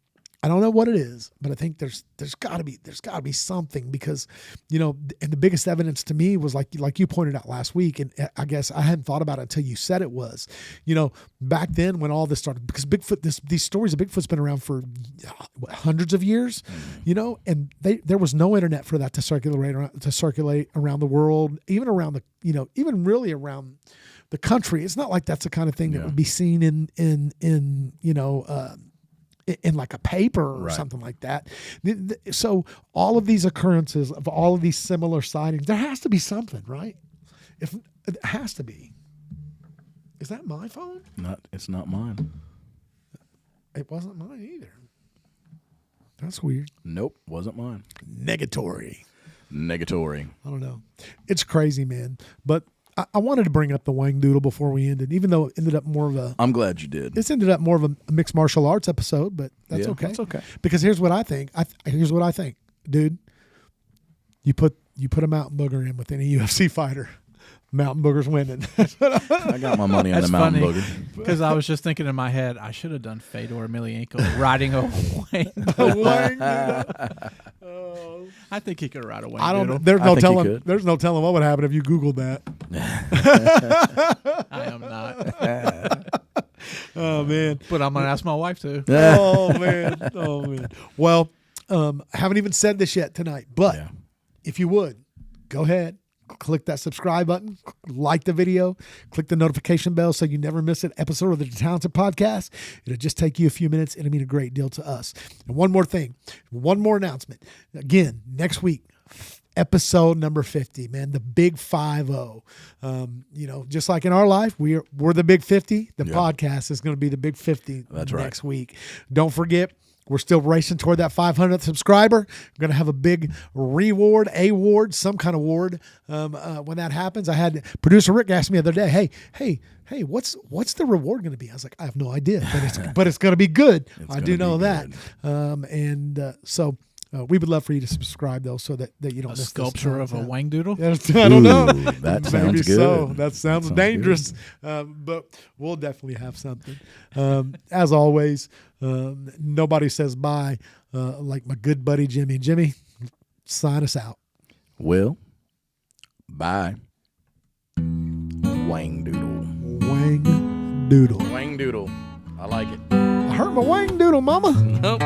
I don't know what it is, but I think there's gotta be something, because, and the biggest evidence to me was like you pointed out last week, and I guess I hadn't thought about it until you said it was, back then when all this started, because Bigfoot, these stories of Bigfoot's been around for hundreds of years, and there was no internet for that to circulate around the world, even around the, even really around the country. It's not like that's the kind of thing that would be seen in like a paper or something like that. So all of these occurrences of all of these similar sightings, there has to be something, right? If it has to be. Is that my phone? It's not mine. It wasn't mine either. That's weird. Nope, wasn't mine. Negatory. I don't know. It's crazy, man. But I wanted to bring up the Whang Doodle before we ended, even though it ended up more of a. I'm glad you did. It's ended up more of a mixed martial arts episode, but that's okay. That's okay. Because here's what I think. Here's what I think, dude. You put a mountain booger in with any UFC fighter. Mountain booger's winning. I got my money on the mountain booger. Because I was just thinking in my head, I should have done Fedor Emelianenko riding a Whang Doodle. I think he could ride a Whang Doodle. There's no telling what would happen if you Googled that. I am not. Oh man! But I'm gonna ask my wife to. Oh man! Well, I haven't even said this yet tonight, but if you would, go ahead. Click that subscribe button, like the video, click the notification bell so you never miss an episode of the DeTalented Podcast. It'll just take you a few minutes. It'll mean a great deal to us. And one more thing, one more announcement. Again, next week, episode number 50, man, the big 50. Just like in our life, we're the big 50. The podcast is going to be the big 50 next week. Don't forget, we're still racing toward that 500th subscriber. We're going to have a big award, some kind of award when that happens. I had producer Rick ask me the other day, hey, what's the reward going to be? I was like, I have no idea, but it's going to be good. I do know that. So we would love for you to subscribe, though, so that you don't miss sculpture of a Whang Doodle? I don't know. That sounds good. So. That sounds dangerous. But we'll definitely have something. As always, nobody says bye like my good buddy Jimmy. Jimmy, sign us out. Well, bye. Whang Doodle. Whang Doodle. Whang Doodle. I like it. I hurt my Whang Doodle, mama. Nope.